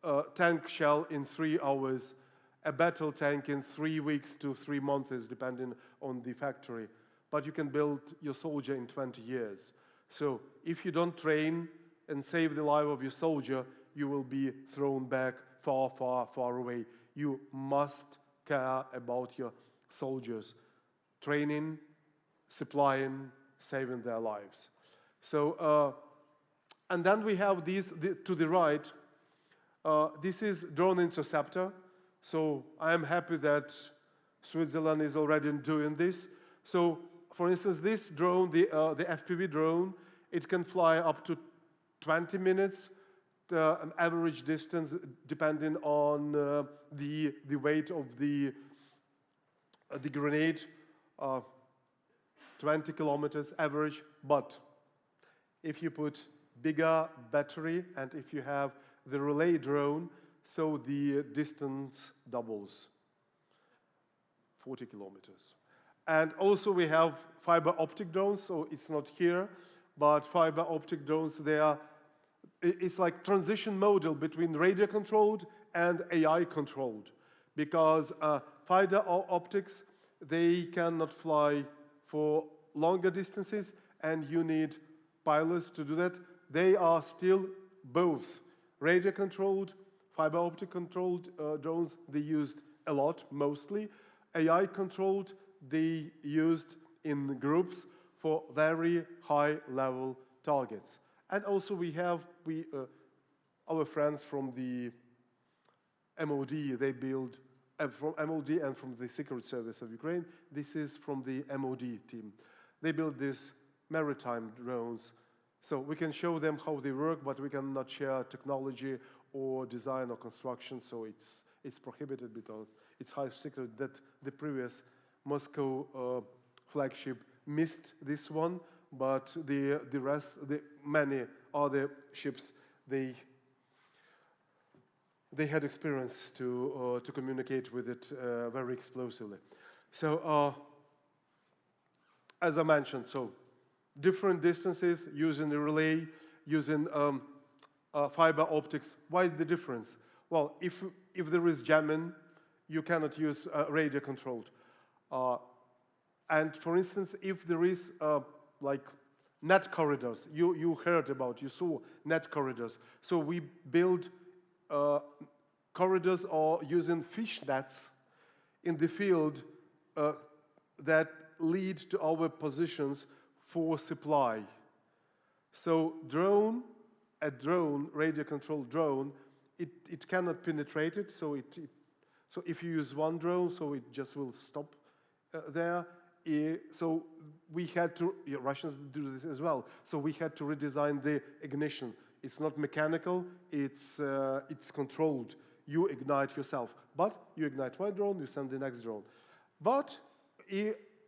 a tank shell in 3 hours, a battle tank in 3 weeks to 3 months, depending on the factory. But you can build your soldier in 20 years. So if you don't train and save the life of your soldier, you will be thrown back far, far, far away. You must care about your soldiers. Training, supplying, saving their lives. So, and then we have these, to the right, this is drone interceptor. So I am happy that Switzerland is already doing this. So, for instance, this drone, the FPV drone, it can fly up to 20 minutes, an average distance depending on the weight of the grenade, 20 kilometers average. But if you put bigger battery and if you have the relay drone, so the distance doubles, 40 kilometers. And also we have fiber optic drones, so it's not here, but fiber optic drones, it's like transition model between radio controlled and AI controlled, because fiber optics, they cannot fly for longer distances and you need pilots to do that. They are still both radio controlled, fiber optic controlled drones, they used a lot, mostly. AI controlled, they used in groups for very high level targets. And also we have our friends from the MOD, they build, from MOD and from the Secret Service of Ukraine, this is from the MOD team. They build these maritime drones. So we can show them how they work, but we cannot share technology or design or construction, so it's prohibited because it's high secret that the previous Moscow flagship missed this one, but the rest, many other ships, they had experience to communicate with it very explosively. So as I mentioned, so different distances using the relay, using fiber optics. Why the difference? Well, if there is jamming, you cannot use radio controlled. And for instance, if there is like net corridors, you heard about, you saw net corridors. So we build corridors or using fish nets in the field that lead to our positions for supply. So a drone, radio-controlled drone, it cannot penetrate it. So so if you use one drone, so it just will stop there. So we had to, Russians do this as well. So we had to redesign the ignition. It's not mechanical. It's controlled. You ignite yourself, but you ignite one drone, you send the next drone. But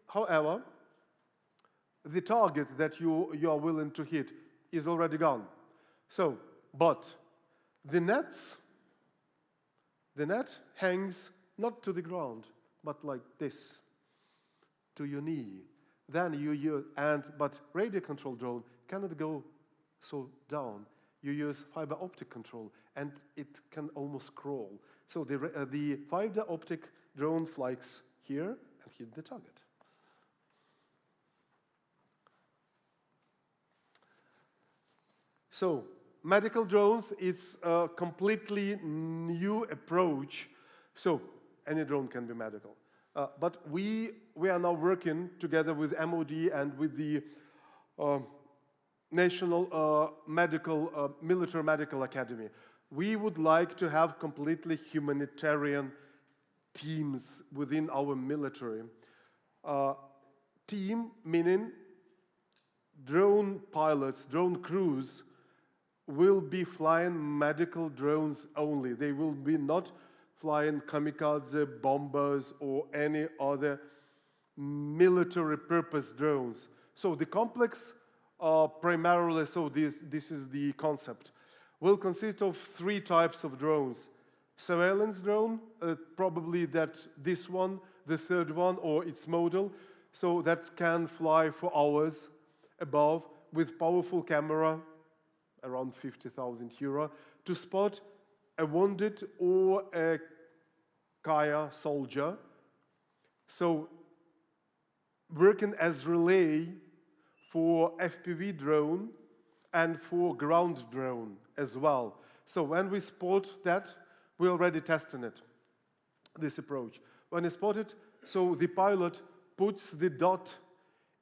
however, the target that you are willing to hit is already gone. So, but the net hangs not to the ground, but like this, to your knee. Then but radio control drone cannot go so down. You use fiber optic control, and it can almost crawl. So the fiber optic drone flies here and hits the target. So medical drones, it's a completely new approach. So any drone can be medical. But we are now working together with MOD and with the National Military Medical Academy. We would like to have completely humanitarian teams within our military. Team meaning drone pilots, drone crews, will be flying medical drones only. They will be not flying kamikaze bombers or any other military purpose drones. So the complex primarily, so this is the concept, will consist of 3 types of drones. Surveillance drone, probably this one, the third one, or its model, so that can fly for hours above with powerful camera, around 50,000 euro, to spot a wounded or a Kaya soldier. So working as relay for FPV drone and for ground drone as well. So when we spot that, we're already testing it, this approach. When it's spotted, so the pilot puts the dot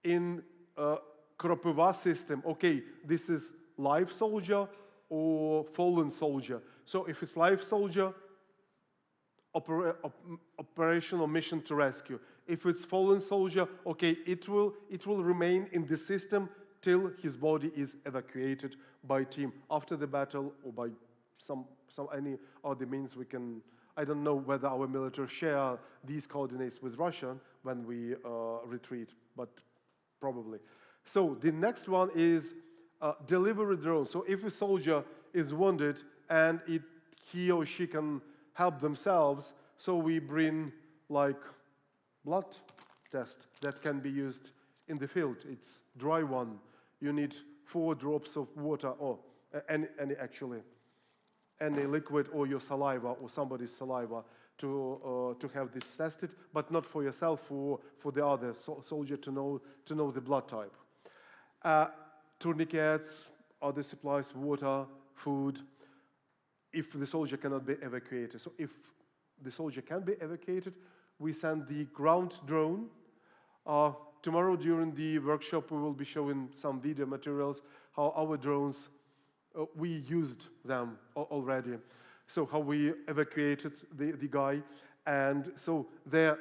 in a Kropova system. Okay, this is live soldier or fallen soldier. So if it's live soldier, operational mission to rescue. If it's fallen soldier, okay, it will remain in the system till his body is evacuated by team after the battle or by some any other means we can. I don't know whether our military share these coordinates with Russia when we retreat, but probably. So the next one is delivery drone. So if a soldier is wounded and he or she can help themselves, so we bring like blood test that can be used in the field. It's dry one. You need 4 drops of water or any liquid or your saliva or somebody's saliva to have this tested, but not for yourself, for the other soldier to know the blood type. Tourniquets, other supplies, water, food, if the soldier cannot be evacuated. So if the soldier can be evacuated, we send the ground drone. Tomorrow during the workshop, we will be showing some video materials, how our drones, we used them already. So how we evacuated the guy. And so the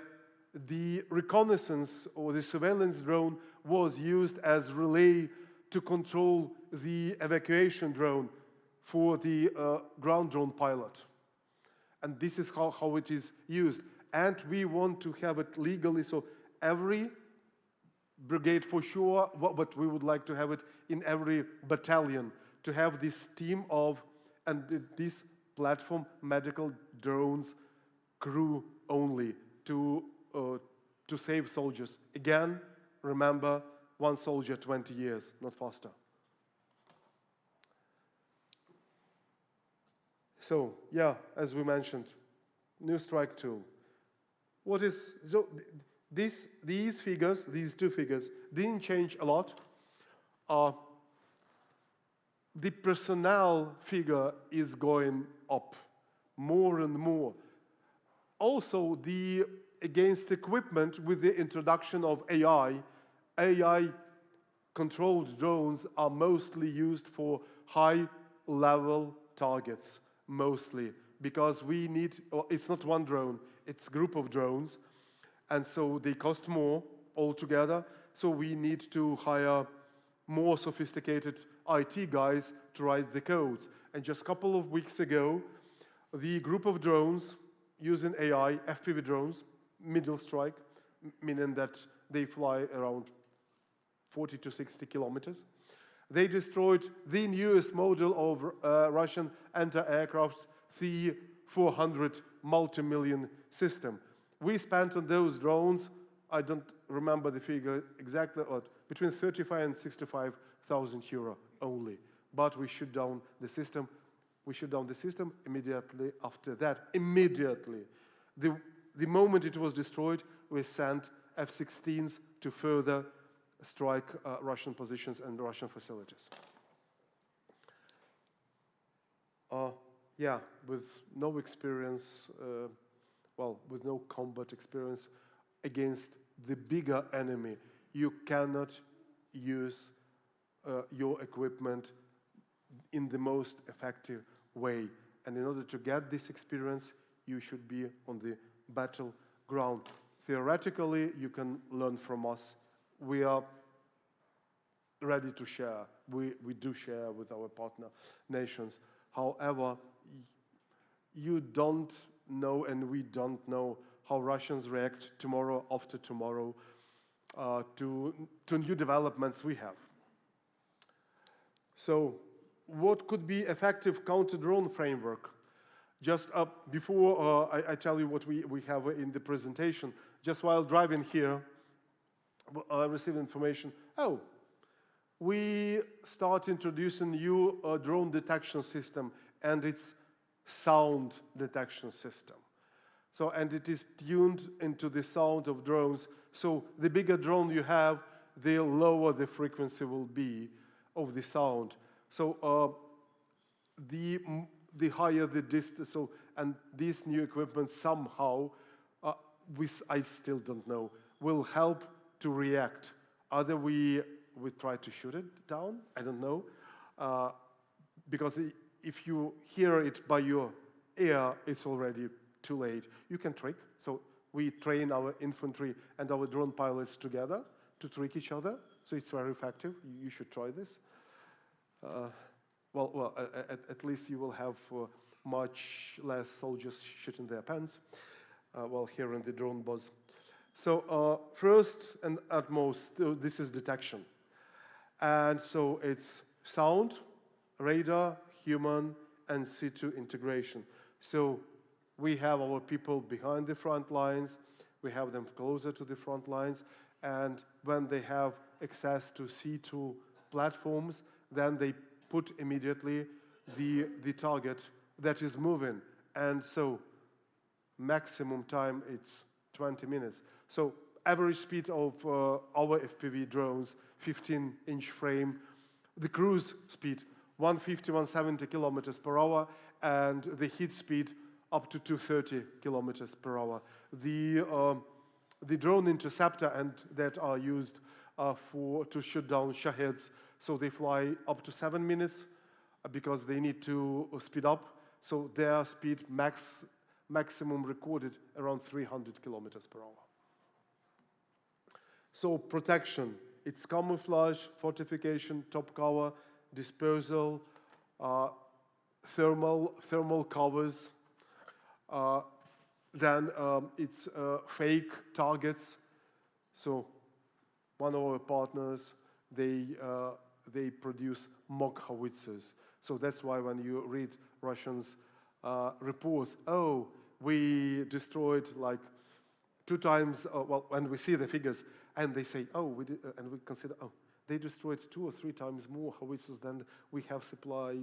reconnaissance or the surveillance drone was used as relay to control the evacuation drone for the ground drone pilot. And this is how it is used. And we want to have it legally, so every brigade for sure, but we would like to have it in every battalion, to have this team of, and this platform, medical drones, crew only, to save soldiers. Again, remember, 1 soldier, 20 years, not faster. So, yeah, as we mentioned, new strike tool. What is, so these figures, these 2 figures, didn't change a lot. The personnel figure is going up more and more. Also, against equipment with the introduction of AI-controlled drones are mostly used for high-level targets, mostly, because we need, it's not 1 drone, it's a group of drones, and so they cost more altogether, so we need to hire more sophisticated IT guys to write the codes. And just a couple of weeks ago, the group of drones using AI, FPV drones, middle strike, meaning that they fly around 40 to 60 kilometers. They destroyed the newest model of Russian anti-aircraft T-400 multi-million system. We spent on those drones, I don't remember the figure exactly, between 35 and 65,000 euro only. But we shut down the system. We shut down the system immediately after that. Immediately. The moment it was destroyed, we sent F-16s to further strike Russian positions and Russian facilities. Yeah, with no experience, with no combat experience against the bigger enemy, you cannot use your equipment in the most effective way. And in order to get this experience, you should be on the battleground. Theoretically, you can learn from us. We are ready to share. We do share with our partner nations. However, you don't know, and we don't know, how Russians react tomorrow, after tomorrow, to new developments we have. So, what could be effective counter-drone framework? Just before I tell you what we have in the presentation, just while driving here, I received information, we start introducing new drone detection system, and it's sound detection system. So, and it is tuned into the sound of drones. So the bigger drone you have, the lower the frequency will be of the sound. So the higher the distance. So, and this new equipment somehow, I still don't know, will help to react. Either we try to shoot it down, I don't know, because if you hear it by your ear, it's already too late. You can trick. So we train our infantry and our drone pilots together to trick each other. So it's very effective. You should try this. At least you will have much less soldiers shitting their pants while hearing the drone buzz. So first and at most, this is detection. And so it's sound, radar, human, and C2 integration. So we have our people behind the front lines, we have them closer to the front lines, and when they have access to C2 platforms, then they put immediately the target that is moving. And so maximum time, it's 20 minutes. So average speed of our FPV drones, 15-inch frame, the cruise speed, 150, 170 kilometers per hour, and the hit speed up to 230 kilometers per hour. The drone interceptor and that are used to shoot down Shaheds, so they fly up to 7 minutes because they need to speed up. So their speed maximum recorded around 300 kilometers per hour. So protection, it's camouflage, fortification, top cover, dispersal, thermal covers, then it's fake targets. So one of our partners, they produce mock howitzers. So that's why when you read Russians' reports, we destroyed like 2 times, when we see the figures, and they say, and we consider, they destroyed 2 or 3 times more howitzers than we have supply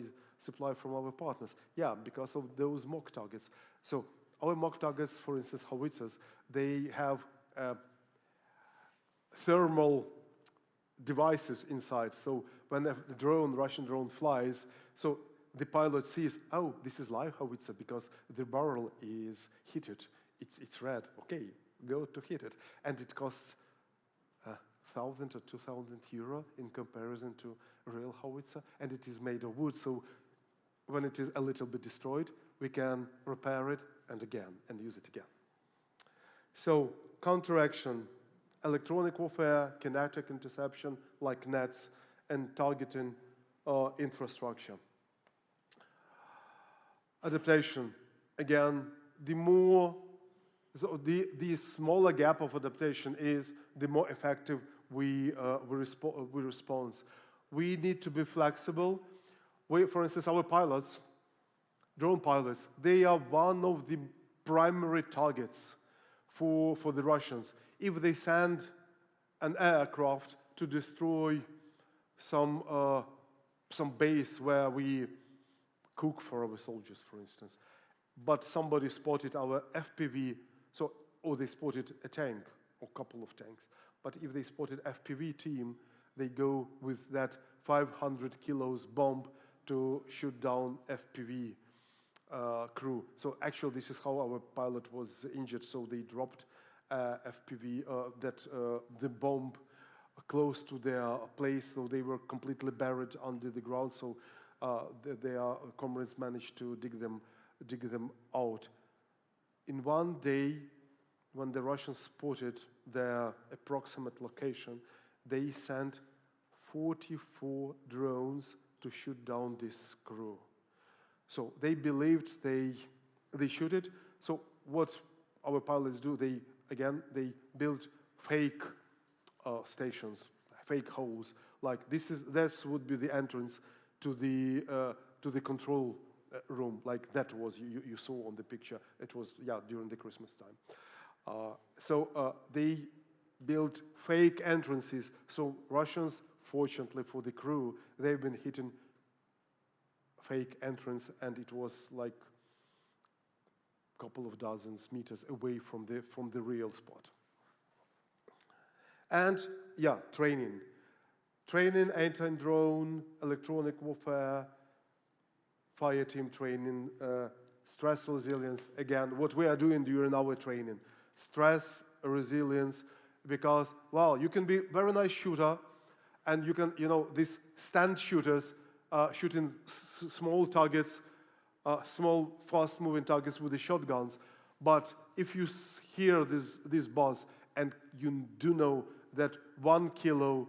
from our partners. Yeah, because of those mock targets. So our mock targets, for instance, howitzers, they have thermal devices inside. So when the Russian drone flies, so the pilot sees, this is live howitzer because the barrel is heated. It's red. Okay, go to hit it. And it costs 1,000 or 2,000 euro in comparison to a real howitzer, and it is made of wood. So when it is a little bit destroyed, we can repair it and use it again. So counteraction, electronic warfare, kinetic interception like nets, and targeting infrastructure. Adaptation, again, the smaller gap of adaptation is, the more effective we respond. We need to be flexible. For instance, our pilots, drone pilots, they are one of the primary targets for the Russians. If they send an aircraft to destroy some base where we cook for our soldiers, for instance, but somebody spotted our FPV, or they spotted a tank or a couple of tanks. But if they spotted FPV team, they go with that 500 kilos bomb to shoot down FPV crew. So actually, this is how our pilot was injured. So they dropped FPV, the bomb close to their place. So they were completely buried under the ground. So their comrades managed to dig them out. In one day, when the Russians spotted their approximate location, they sent 44 drones to shoot down this crew. So they believed they shoot it. So what our pilots do, they build fake stations, fake holes. Like this would be the entrance to the control room, like that was you saw on the picture. It was during the Christmas time. So they built fake entrances. So Russians, fortunately for the crew, they've been hitting fake entrance, and it was like a couple of dozens meters away from the real spot. And training, anti-drone, electronic warfare, fire team training, stress resilience. Again, what we are doing during our training, stress resilience, because you can be a very nice shooter, and you can, these stand shooters shooting small targets, small fast-moving targets with the shotguns. But if you hear this buzz and you do know that 1 kilo,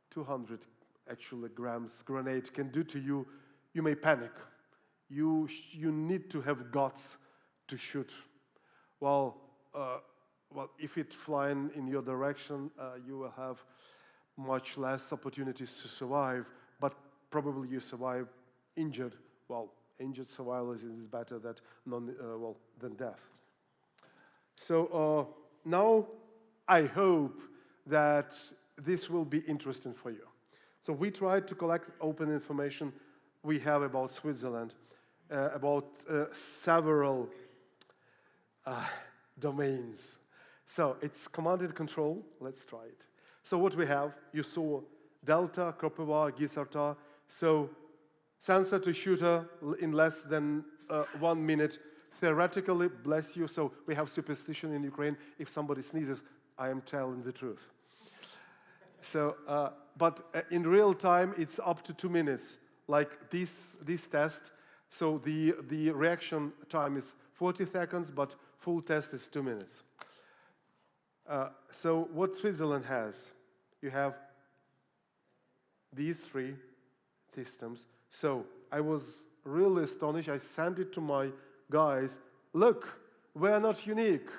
200 actually grams grenade can do to you, you may panic. You need to have guts to shoot. Well, if it's flying in your direction, you will have much less opportunities to survive, but probably you survive injured. Well, injured survival is better than death. So now I hope that this will be interesting for you. So we tried to collect open information we have about Switzerland, about several domains. So it's command and control. Let's try it. So what we have, you saw Delta, Kropova, Gisarta. So sensor to shooter in less than 1 minute. Theoretically, bless you, so we have superstition in Ukraine. If somebody sneezes, I am telling the truth. So, but in real time, it's up to 2 minutes. Like this test, so the reaction time is 40 seconds, but full test is 2 minutes. So what Switzerland has, you have these 3 systems. So I was really astonished. I sent it to my guys. Look, we are not unique.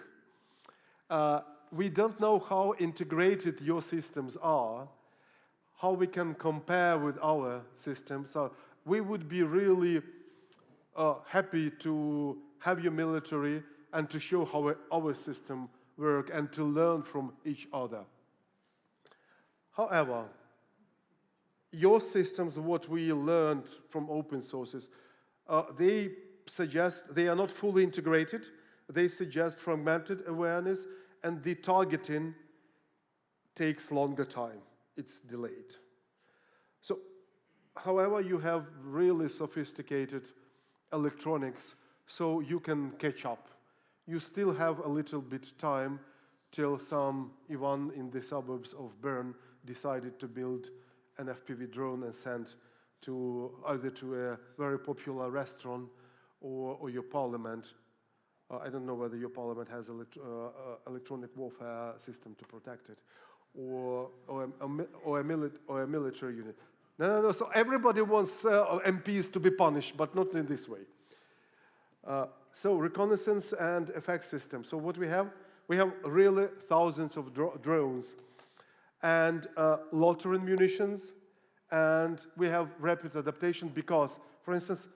We don't know how integrated your systems are, how we can compare with our system. So we would be really happy to have your military and to show how our system works and to learn from each other. However, your systems, what we learned from open sources, they suggest they are not fully integrated. They suggest fragmented awareness, and the targeting takes longer time. It's delayed. So, however, you have really sophisticated electronics, so you can catch up. You still have a little bit time till Ivan in the suburbs of Bern decided to build an FPV drone and send either to a very popular restaurant or your parliament. I don't know whether your parliament has electronic warfare system to protect it, or a military unit. No. So everybody wants MPs to be punished, but not in this way. So reconnaissance and effect system. So what we have really thousands of drones and loitering munitions, and we have rapid adaptation because, for instance,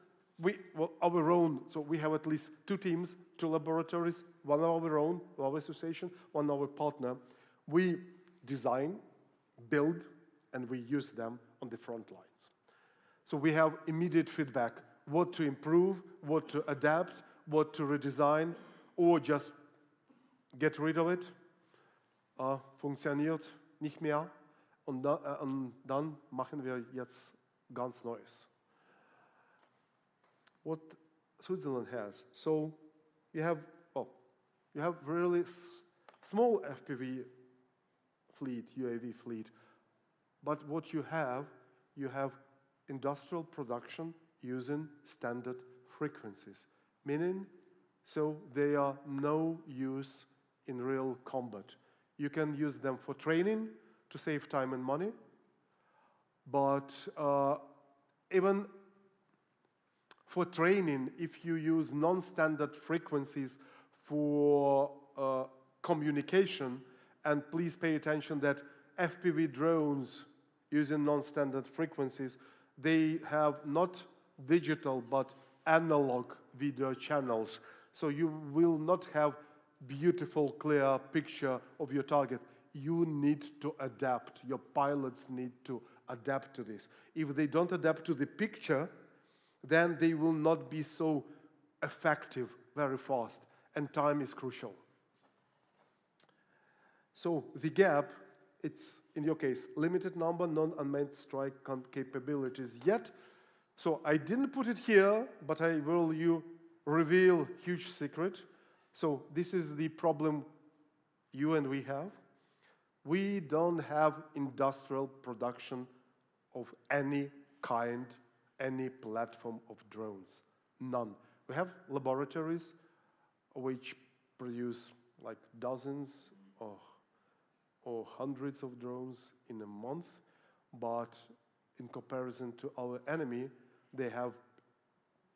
our own, so we have at least 2 teams, 2 laboratories, one our own, our association, one our partner. We design, build, and we use them on the front lines. So we have immediate feedback, what to improve, what to adapt, what to redesign, or just get rid of it. Funktioniert nicht mehr. Und dann machen wir jetzt ganz Neues. What Switzerland has, so you have really small FPV fleet, UAV fleet, but what you have industrial production using standard frequencies, meaning so they are no use in real combat. You can use them for training, to save time and money. But even for training, if you use non-standard frequencies for communication, and please pay attention that FPV drones using non-standard frequencies, they have not digital but analog video channels. So you will not have beautiful, clear picture of your target. You need to adapt. Your pilots need to adapt to this. If they don't adapt to the picture, then they will not be so effective very fast, and time is crucial. So the gap, it's, in your case, limited number non-unmanned strike capabilities yet. So I didn't put it here, but I will reveal huge secret. So this is the problem you and we have. We don't have industrial production of any kind, any platform of drones. None. We have laboratories which produce like dozens or hundreds of drones in a month, but in comparison to our enemy, they have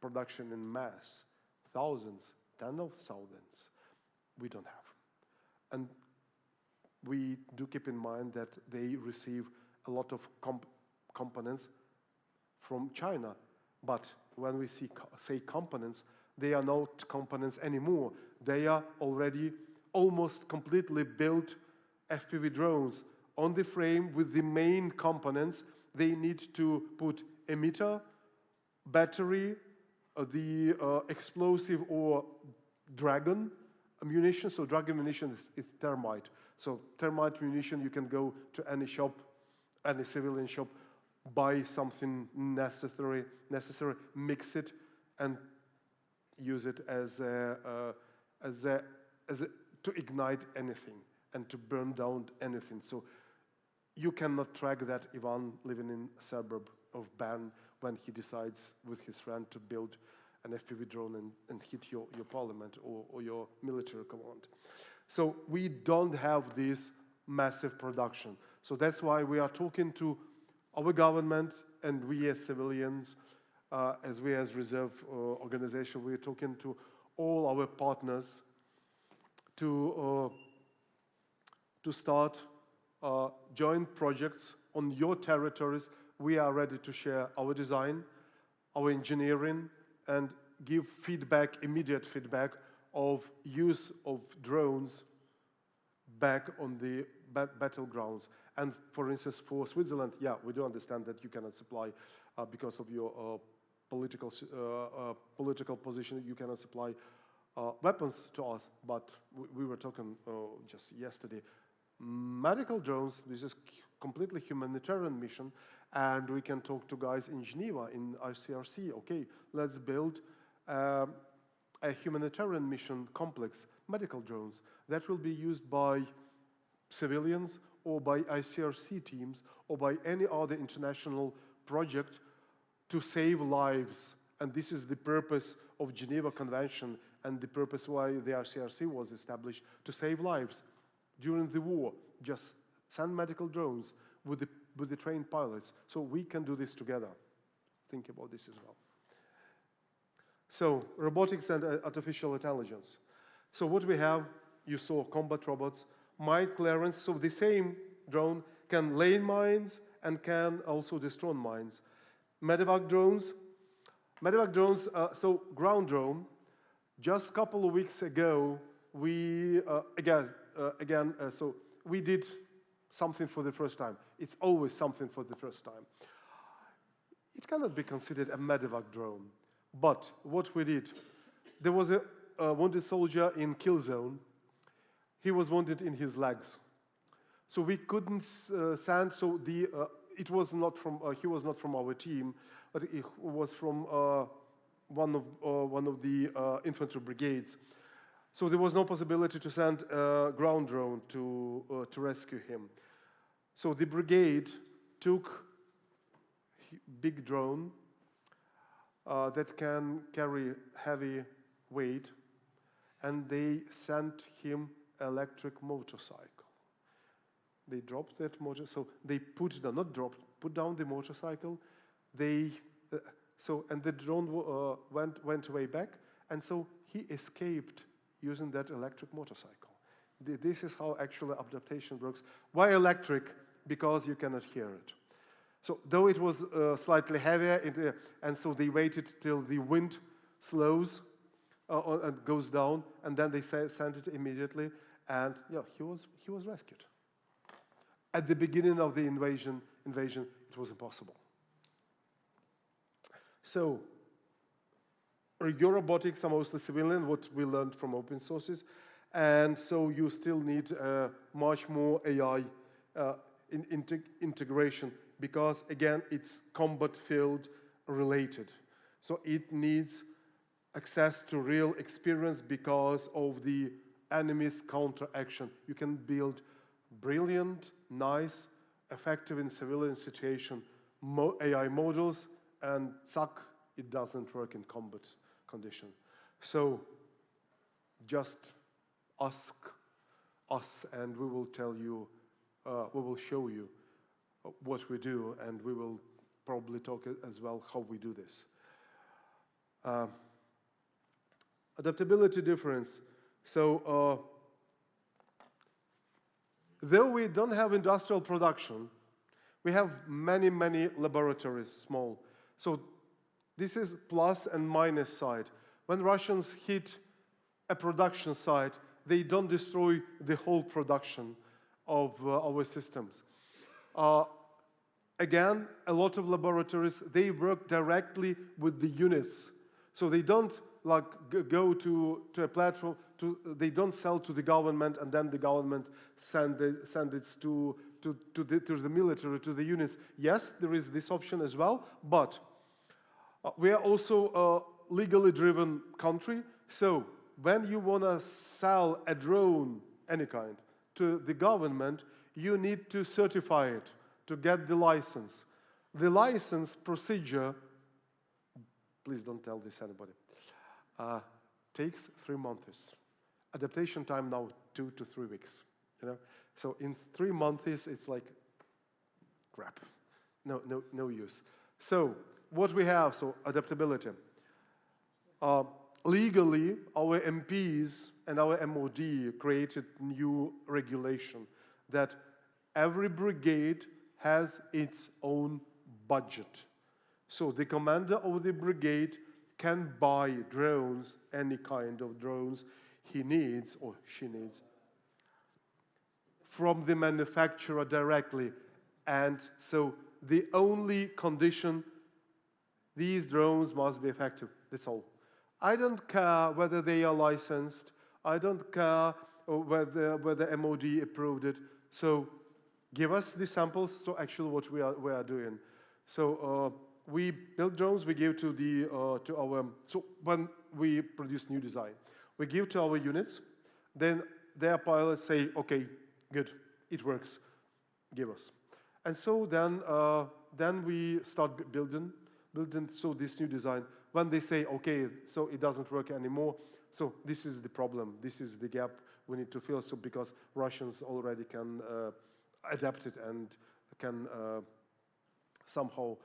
production in mass, thousands, tens of thousands. We don't have. And we do keep in mind that they receive a lot of components from China. But when we say components, they are not components anymore. They are already almost completely built FPV drones on the frame with the main components. They need to put emitter, battery, the explosive or dragon ammunition. So dragon ammunition is thermite. So thermite munition, you can go to any shop, any civilian shop, buy something necessary, mix it, and use it to ignite anything and to burn down anything. So you cannot track that Ivan living in a suburb of Bern when he decides with his friend to build an FPV drone and hit your parliament or your military command. So we don't have this massive production. So that's why we are talking to our government, and we as civilians, as reserve organization, we are talking to all our partners to start joint projects on your territories. We are ready to share our design, our engineering, and give feedback, immediate feedback of use of drones back on the battlegrounds. And for instance, for Switzerland, yeah, we do understand that you cannot supply, because of your political position, you cannot supply weapons to us, but we were talking just yesterday. Medical drones, this is completely humanitarian mission, and we can talk to guys in Geneva, in ICRC. Okay, let's build a humanitarian mission complex, medical drones, that will be used by civilians or by ICRC teams or by any other international project to save lives. And this is the purpose of Geneva Convention and the purpose why the ICRC was established, to save lives during the war. Just send medical drones with the trained pilots. So we can do this together. Think about this as well. So robotics and artificial intelligence. So what we have, you saw combat robots, mine clearance. So the same drone can lay mines and can also destroy mines. Medevac drones. So ground drone. Just a couple of weeks ago, we so we did something for the first time. It's always something for the first time. It cannot be considered a medevac drone, but what we did, there was a wounded soldier in kill zone. He was wounded in his legs, so we couldn't send. So it was not from he was not from our team, but it was from one of the infantry brigades. So there was no possibility to send a ground drone to rescue him. So the brigade took big drone that can carry heavy weight, and they sent him electric motorcycle. they dropped that motor, so they put down the motorcycle. And the drone went way back, and so he escaped using that electric motorcycle. This is how actually adaptation works. Why electric? Because you cannot hear it. So though it was slightly heavier, and so they waited till the wind slows and goes down, and then they sent it immediately, and yeah, he was rescued. At the beginning of the invasion, it was impossible. So, your robotics are mostly civilian, what we learned from open sources, and so you still need much more AI integration, because again, it's combat field related. So it needs access to real experience because of the enemy's counteraction. You can build brilliant, nice, effective in civilian situation AI models, and suck, it doesn't work in combat condition. So just ask us and we will tell you, we will show you what we do, and we will probably talk as well how we do this. Adaptability difference. So though we don't have industrial production, we have many, many laboratories, small. So this is plus and minus side. When Russians hit a production site, they don't destroy the whole production of our systems. Again, a lot of laboratories, they work directly with the units. So they don't like go to a platform, they don't sell to the government and then the government send it to the military, to the units. Yes, there is this option as well, but we are also a legally driven country. So when you want to sell a drone, any kind, to the government, you need to certify it to get the license. The license procedure, please don't tell this anybody, takes 3 months. Adaptation time now 2 to 3 weeks. You know, so in 3 months it's like crap, no use. So what we have, so adaptability. Legally, our MPs and our MOD created new regulation that every brigade has its own budget. So the commander of the brigade can buy drones, any kind of drones he needs or she needs, from the manufacturer directly. And so the only condition, these drones must be effective. That's all. I don't care whether they are licensed. I don't care whether MOD approved it. So give us the samples. So actually what we are doing. So we build drones, we give to our, so when we produce new design, we give to our units, then their pilots say, okay, good, it works, give us. And so then we start building so this new design. When they say, okay, so it doesn't work anymore, so this is the problem, this is the gap we need to fill, so because Russians already can adapt it and can somehow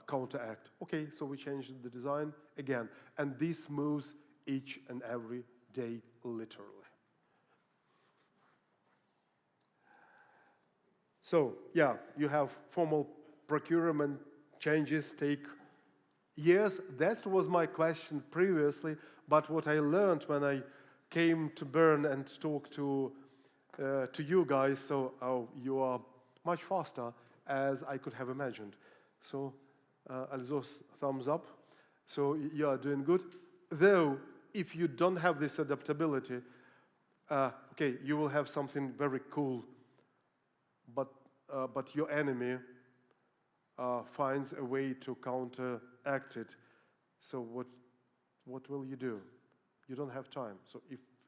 counteract. Okay, so we changed the design again, and this moves each and every day, literally. So, yeah, you have formal procurement changes take years. That was my question previously, but what I learned when I came to Bern and talked to you guys, so you are much faster as I could have imagined. So, also thumbs up. So you are doing good. Though, if you don't have this adaptability, okay, you will have something very cool, but your enemy finds a way to counteract it. So what will you do? You don't have time. So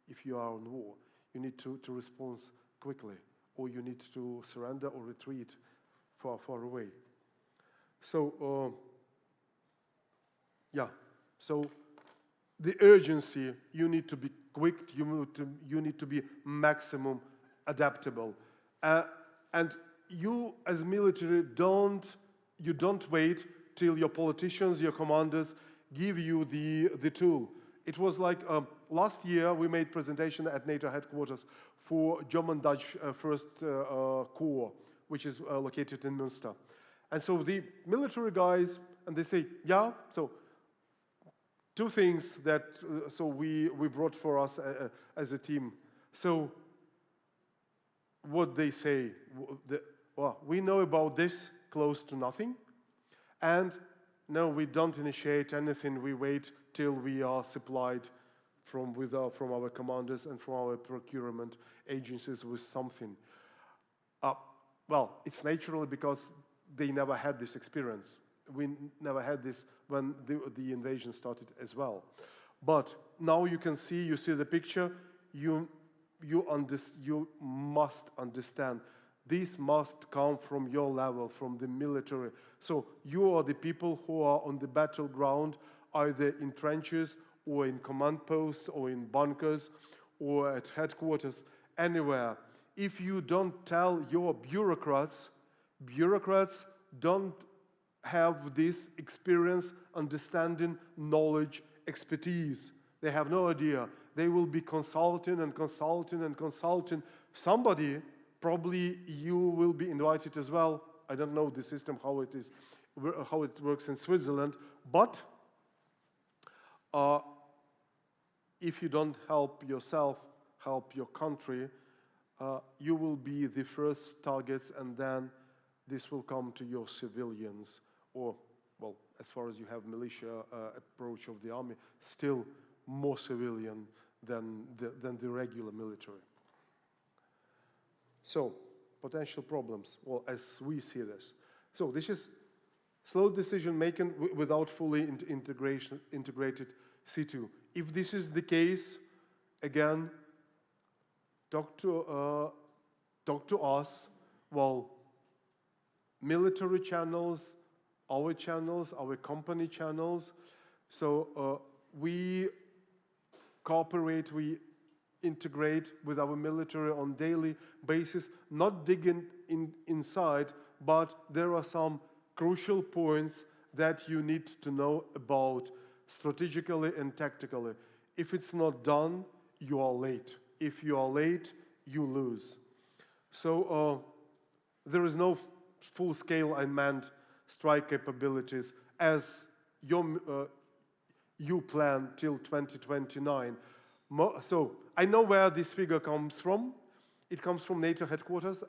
if you are on war, you need to respond quickly, or you need to surrender or retreat far away. So yeah, so the urgency, you need to be quick, you need to be maximum adaptable. And you, as military, you don't wait till your politicians, your commanders, give you the tool. It was like last year we made presentation at NATO headquarters for German-Dutch First Corps, which is located in Münster. And so the military guys, and they say, yeah, so two things that so we brought for us as a team. So what they say, well, we know about this close to nothing, and no, we don't initiate anything. We wait till we are supplied from our commanders and from our procurement agencies with something. Well, it's naturally because they never had this experience. We never had this when the invasion started as well. But now you can see, you see the picture, you must understand. This must come from your level, from the military. So you are the people who are on the battleground, either in trenches or in command posts or in bunkers or at headquarters, anywhere. If you don't tell your bureaucrats don't have this experience, understanding, knowledge, expertise. They have no idea. They will be consulting and consulting and consulting. Somebody, probably you will be invited as well. I don't know the system, how it works in Switzerland, but if you don't help yourself, help your country, you will be the first targets, and then this will come to your civilians, or, well, as far as you have militia approach of the army, still more civilian than the regular military. So, potential problems, well, as we see this. So this is slow decision making without fully integrated C2. If this is the case, again, talk to us. Well, military channels, our company channels. So we cooperate, we integrate with our military on daily basis, not digging inside, but there are some crucial points that you need to know about strategically and tactically. If it's not done, you are late. If you are late, you lose. So there is no full-scale unmanned strike capabilities as you plan till 2029. So I know where this figure comes from. It comes from NATO headquarters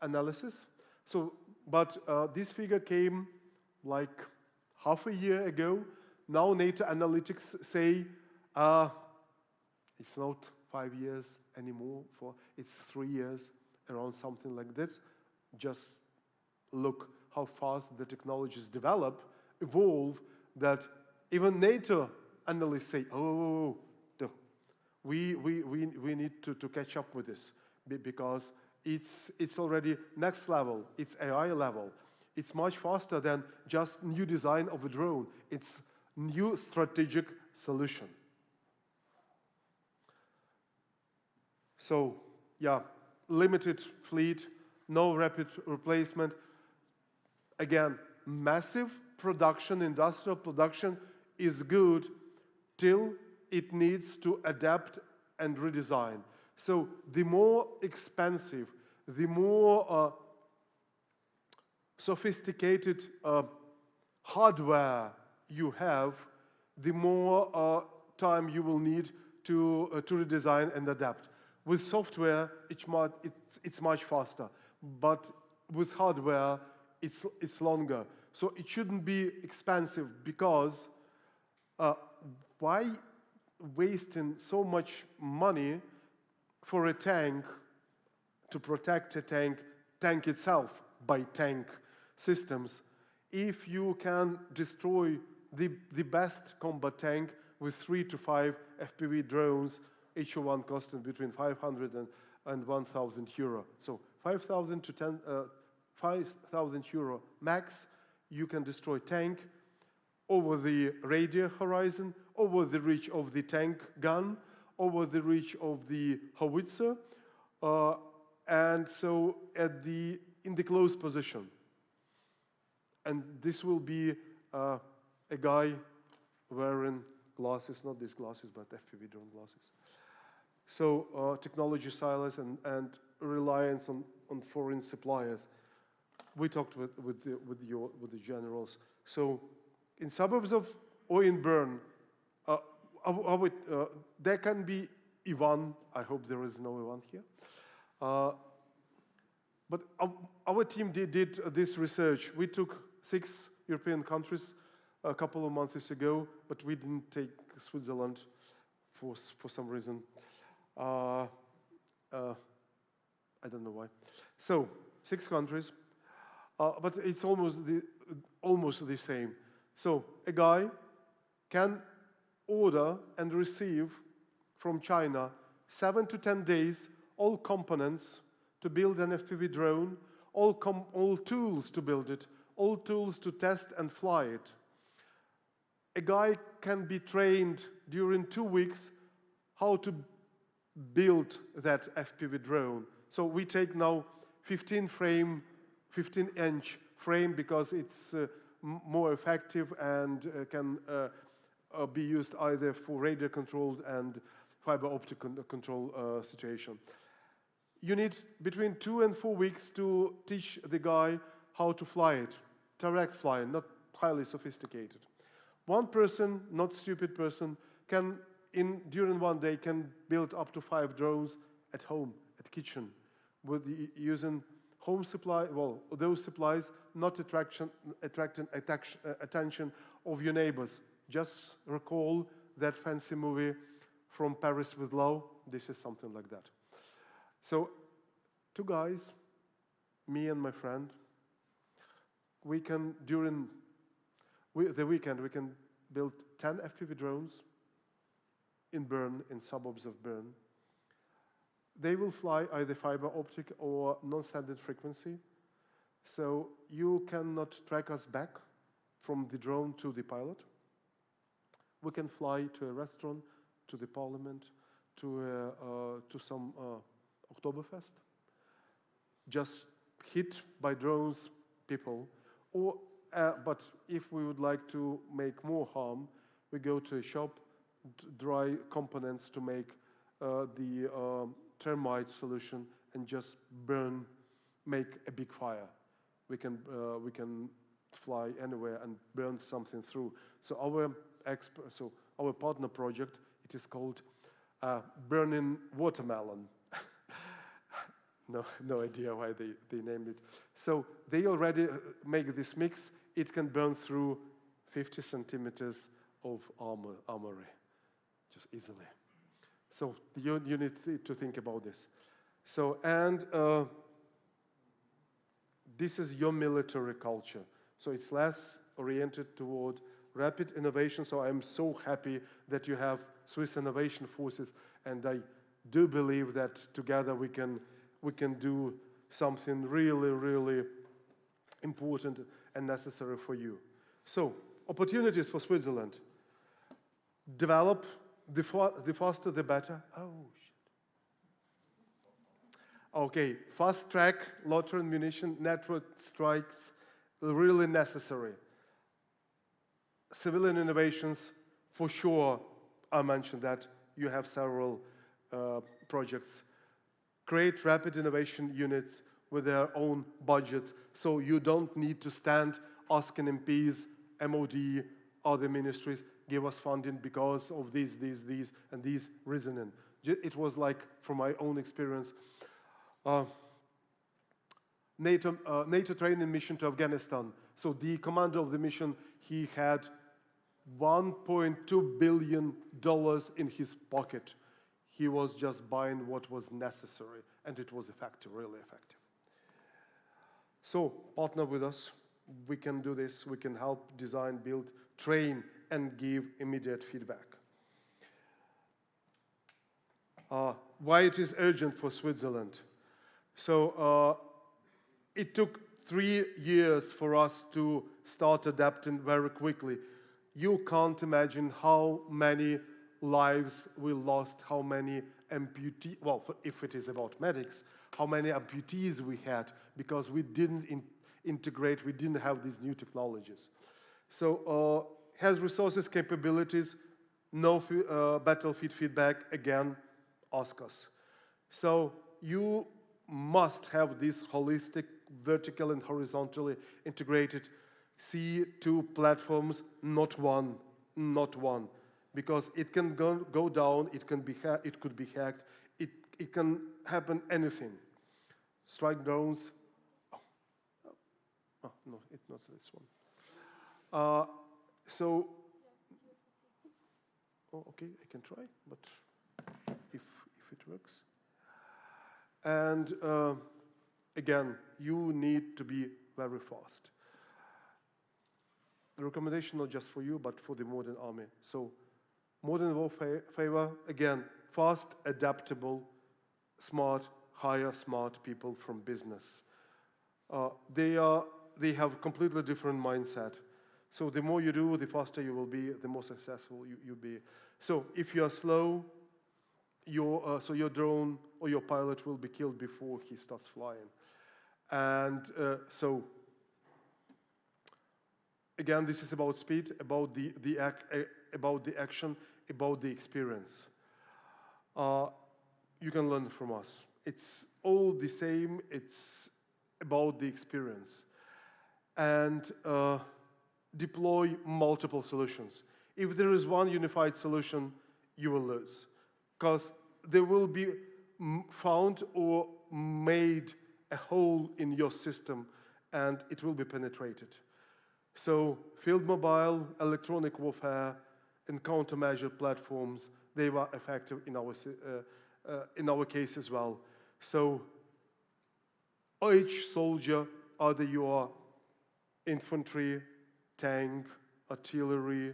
analysis. So, but this figure came like half a year ago. Now NATO analytics say it's not 5 years anymore. It's 3 years, around something like this. Just look how fast the technologies evolve, that even NATO analysts say, oh, we need to catch up with this, because it's already next level, it's AI level. It's much faster than just new design of a drone. It's new strategic solution. So, yeah, limited fleet, no rapid replacement. Again, massive production, industrial production is good till it needs to adapt and redesign. So the more expensive, the more sophisticated hardware you have, the more time you will need to redesign and adapt. With software, it's much faster, but with hardware, it's longer. So it shouldn't be expensive, because why wasting so much money for a tank, to protect a tank itself by tank systems, if you can destroy the best combat tank with 3 to 5 FPV drones, each one costing between 500 and 1,000 euro. So 5,000 to 5,000 euro max, you can destroy tank over the radio horizon, over the reach of the tank gun, over the reach of the howitzer. and so in the close position. And this will be a guy wearing glasses, not these glasses, but FPV drone glasses. So technology silos and reliance on foreign suppliers. We talked with the generals. So in suburbs of or in Bern, there can be Ivan. I hope there is no Ivan here. But our team did this research. We took 6 European countries a couple of months ago, but we didn't take Switzerland for some reason. I don't know why. So 6 countries, but it's almost the same. So a guy can order and receive from China 7 to 10 days all components to build an FPV drone, all tools to build it, all tools to test and fly it. A guy can be trained during 2 weeks how to build that FPV drone. So we take now 15-inch frame because it's more effective and can be used either for radio controlled and fiber optic control situation. You need between 2 and 4 weeks to teach the guy how to fly it, direct flying, not highly sophisticated. One person, not stupid person, can during one day can build up to 5 drones at home, at kitchen, with using home supply. Well, those supplies not attracting attention of your neighbors. Just recall that fancy movie From Paris with Love. This is something like that. So, 2 guys, me and my friend, we can during the weekend we can build 10 FPV drones in Bern, in suburbs of Bern. They will fly either fiber optic or non-standard frequency. So you cannot track us back from the drone to the pilot. We can fly to a restaurant, to the parliament, to some Oktoberfest. Just hit by drones people. But if we would like to make more harm, we go to a shop, dry components to make the termite solution and just make a big fire. We can fly anywhere and burn something through. So our partner project, it is called Burning Watermelon. No idea why they named it. So they already make this mix. It can burn through 50 centimeters of armory, just easily. So you need to think about this. So, and this is your military culture. So it's less oriented toward rapid innovation. So I'm so happy that you have Swiss Innovation Forces, and I do believe that together we can do something really, really important and necessary for you. So, opportunities for Switzerland. Develop, the faster the better. Oh, shit. Okay, fast track, lottery and munition, network strikes, really necessary. Civilian innovations, for sure, I mentioned that. You have several projects. Create rapid innovation units with their own budgets, so you don't need to stand asking MPs, MOD, other ministries, give us funding because of these, and these reasoning. It was like, from my own experience, NATO training mission to Afghanistan. So the commander of the mission, he had $1.2 billion in his pocket. He was just buying what was necessary, and it was effective, really effective. So, partner with us. We can do this. We can help design, build, train, and give immediate feedback. Why it is urgent for Switzerland? So, it took 3 years for us to start adapting very quickly. You can't imagine how many lives we lost, how many amputees, well, if it is about medics, how many amputees we had, because we didn't integrate, we didn't have these new technologies. So has resources, capabilities, no battlefield feedback, again, ask us. So you must have this holistic, vertical and horizontally integrated C2 platforms, not one, because it can go down, it could be hacked, it can happen anything. Strike drones. Oh, no, it's not this one. Okay, I can try, but if it works. And again, you need to be very fast. The recommendation not just for you, but for the modern army. So modern warfare, again, fast, adaptable, smart, hire smart people from business. They have completely different mindset. So the more you do, the faster you will be, the more successful you'll be. So if you are slow, so your drone or your pilot will be killed before he starts flying. And so, again, this is about speed, about the action, about the experience. You can learn from us. It's all the same. It's about the experience. And deploy multiple solutions. If there is one unified solution, you will lose, because there will be found or made a hole in your system, and it will be penetrated. So field mobile, electronic warfare, and countermeasure platforms, they were effective in our case as well. So each soldier, either you are infantry, tank, artillery,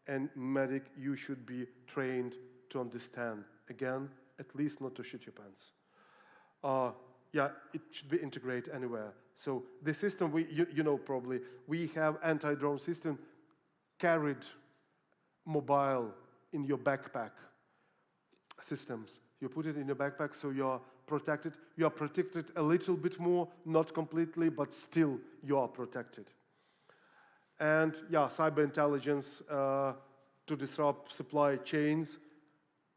and medic, you should be trained to understand. Again, at least not to shoot your pants. Yeah, it should be integrated anywhere. So the system, you know probably, we have anti-drone system carried mobile in your backpack systems. You put it in your backpack so you are protected. You are protected a little bit more, not completely, but still you are protected. And yeah, cyber intelligence to disrupt supply chains.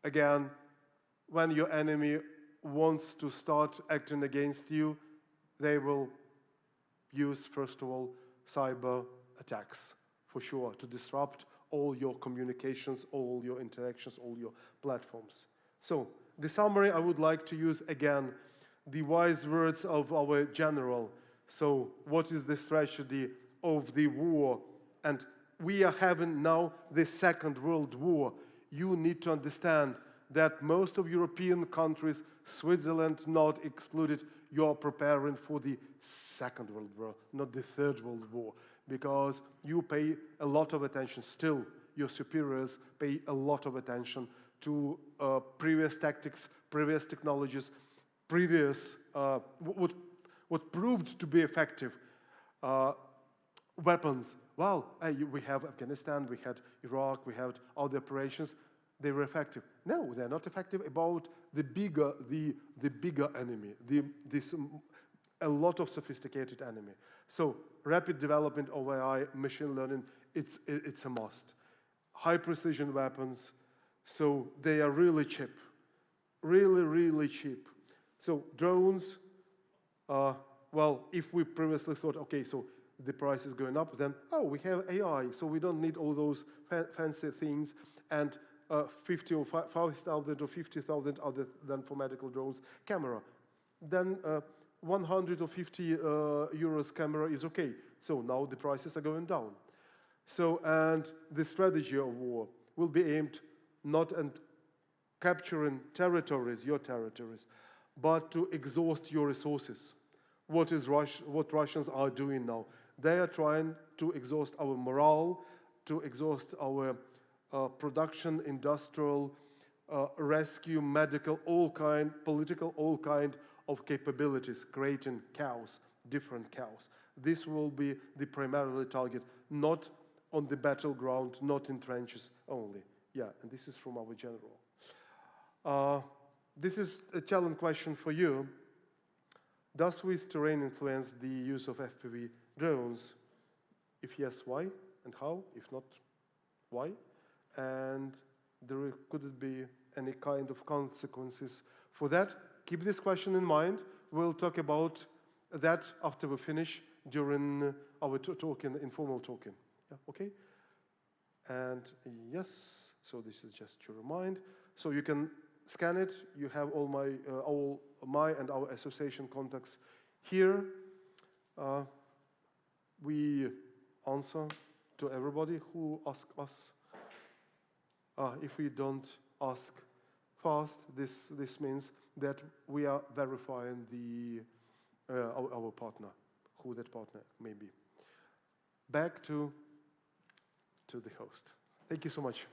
Again, when your enemy wants to start acting against you, they will use, first of all, cyber attacks, for sure, to disrupt all your communications, all your interactions, all your platforms. So, the summary, I would like to use, again, the wise words of our general. So, what is the strategy of the war? And we are having now the Second World War. You need to understand that most of European countries, Switzerland not excluded, you are preparing for the Second World War, not the Third World War, because you pay a lot of attention, still your superiors pay a lot of attention to previous tactics, previous technologies, previous, what proved to be effective weapons. Well, we have Afghanistan, we had Iraq, we had other operations. They were effective. No, they're not effective about the bigger enemy, a lot of sophisticated enemy. So rapid development of AI, machine learning, it's a must. High precision weapons, so they are really cheap, really cheap. So drones, well, if we previously thought, okay, so the price is going up, then, oh, we have AI, so we don't need all those fancy things, and 50 or 5,000 or 50,000 other than for medical drones camera. Then 150 euros camera is okay. So now the prices are going down. So, and the strategy of war will be aimed not at capturing territories, your territories, but to exhaust your resources. What Russians are doing now? They are trying to exhaust our morale, to exhaust our production, industrial, rescue, medical, all kind, political, all kind of capabilities, creating chaos, different chaos. This will be the primary target, not on the battleground, not in trenches only. Yeah, and this is from our general. This is a challenge question for you. Does Swiss terrain influence the use of FPV drones? If yes, why and how? If not, why? And could it be any kind of consequences for that? Keep this question in mind. We'll talk about that after we finish during our informal talking. Yeah, okay? And yes, so this is just to remind. So you can scan it. You have all my and our association contacts here. We answer to everybody who asks us. If we don't ask fast, this means that we are verifying our partner, who that partner may be. Back to the host. Thank you so much.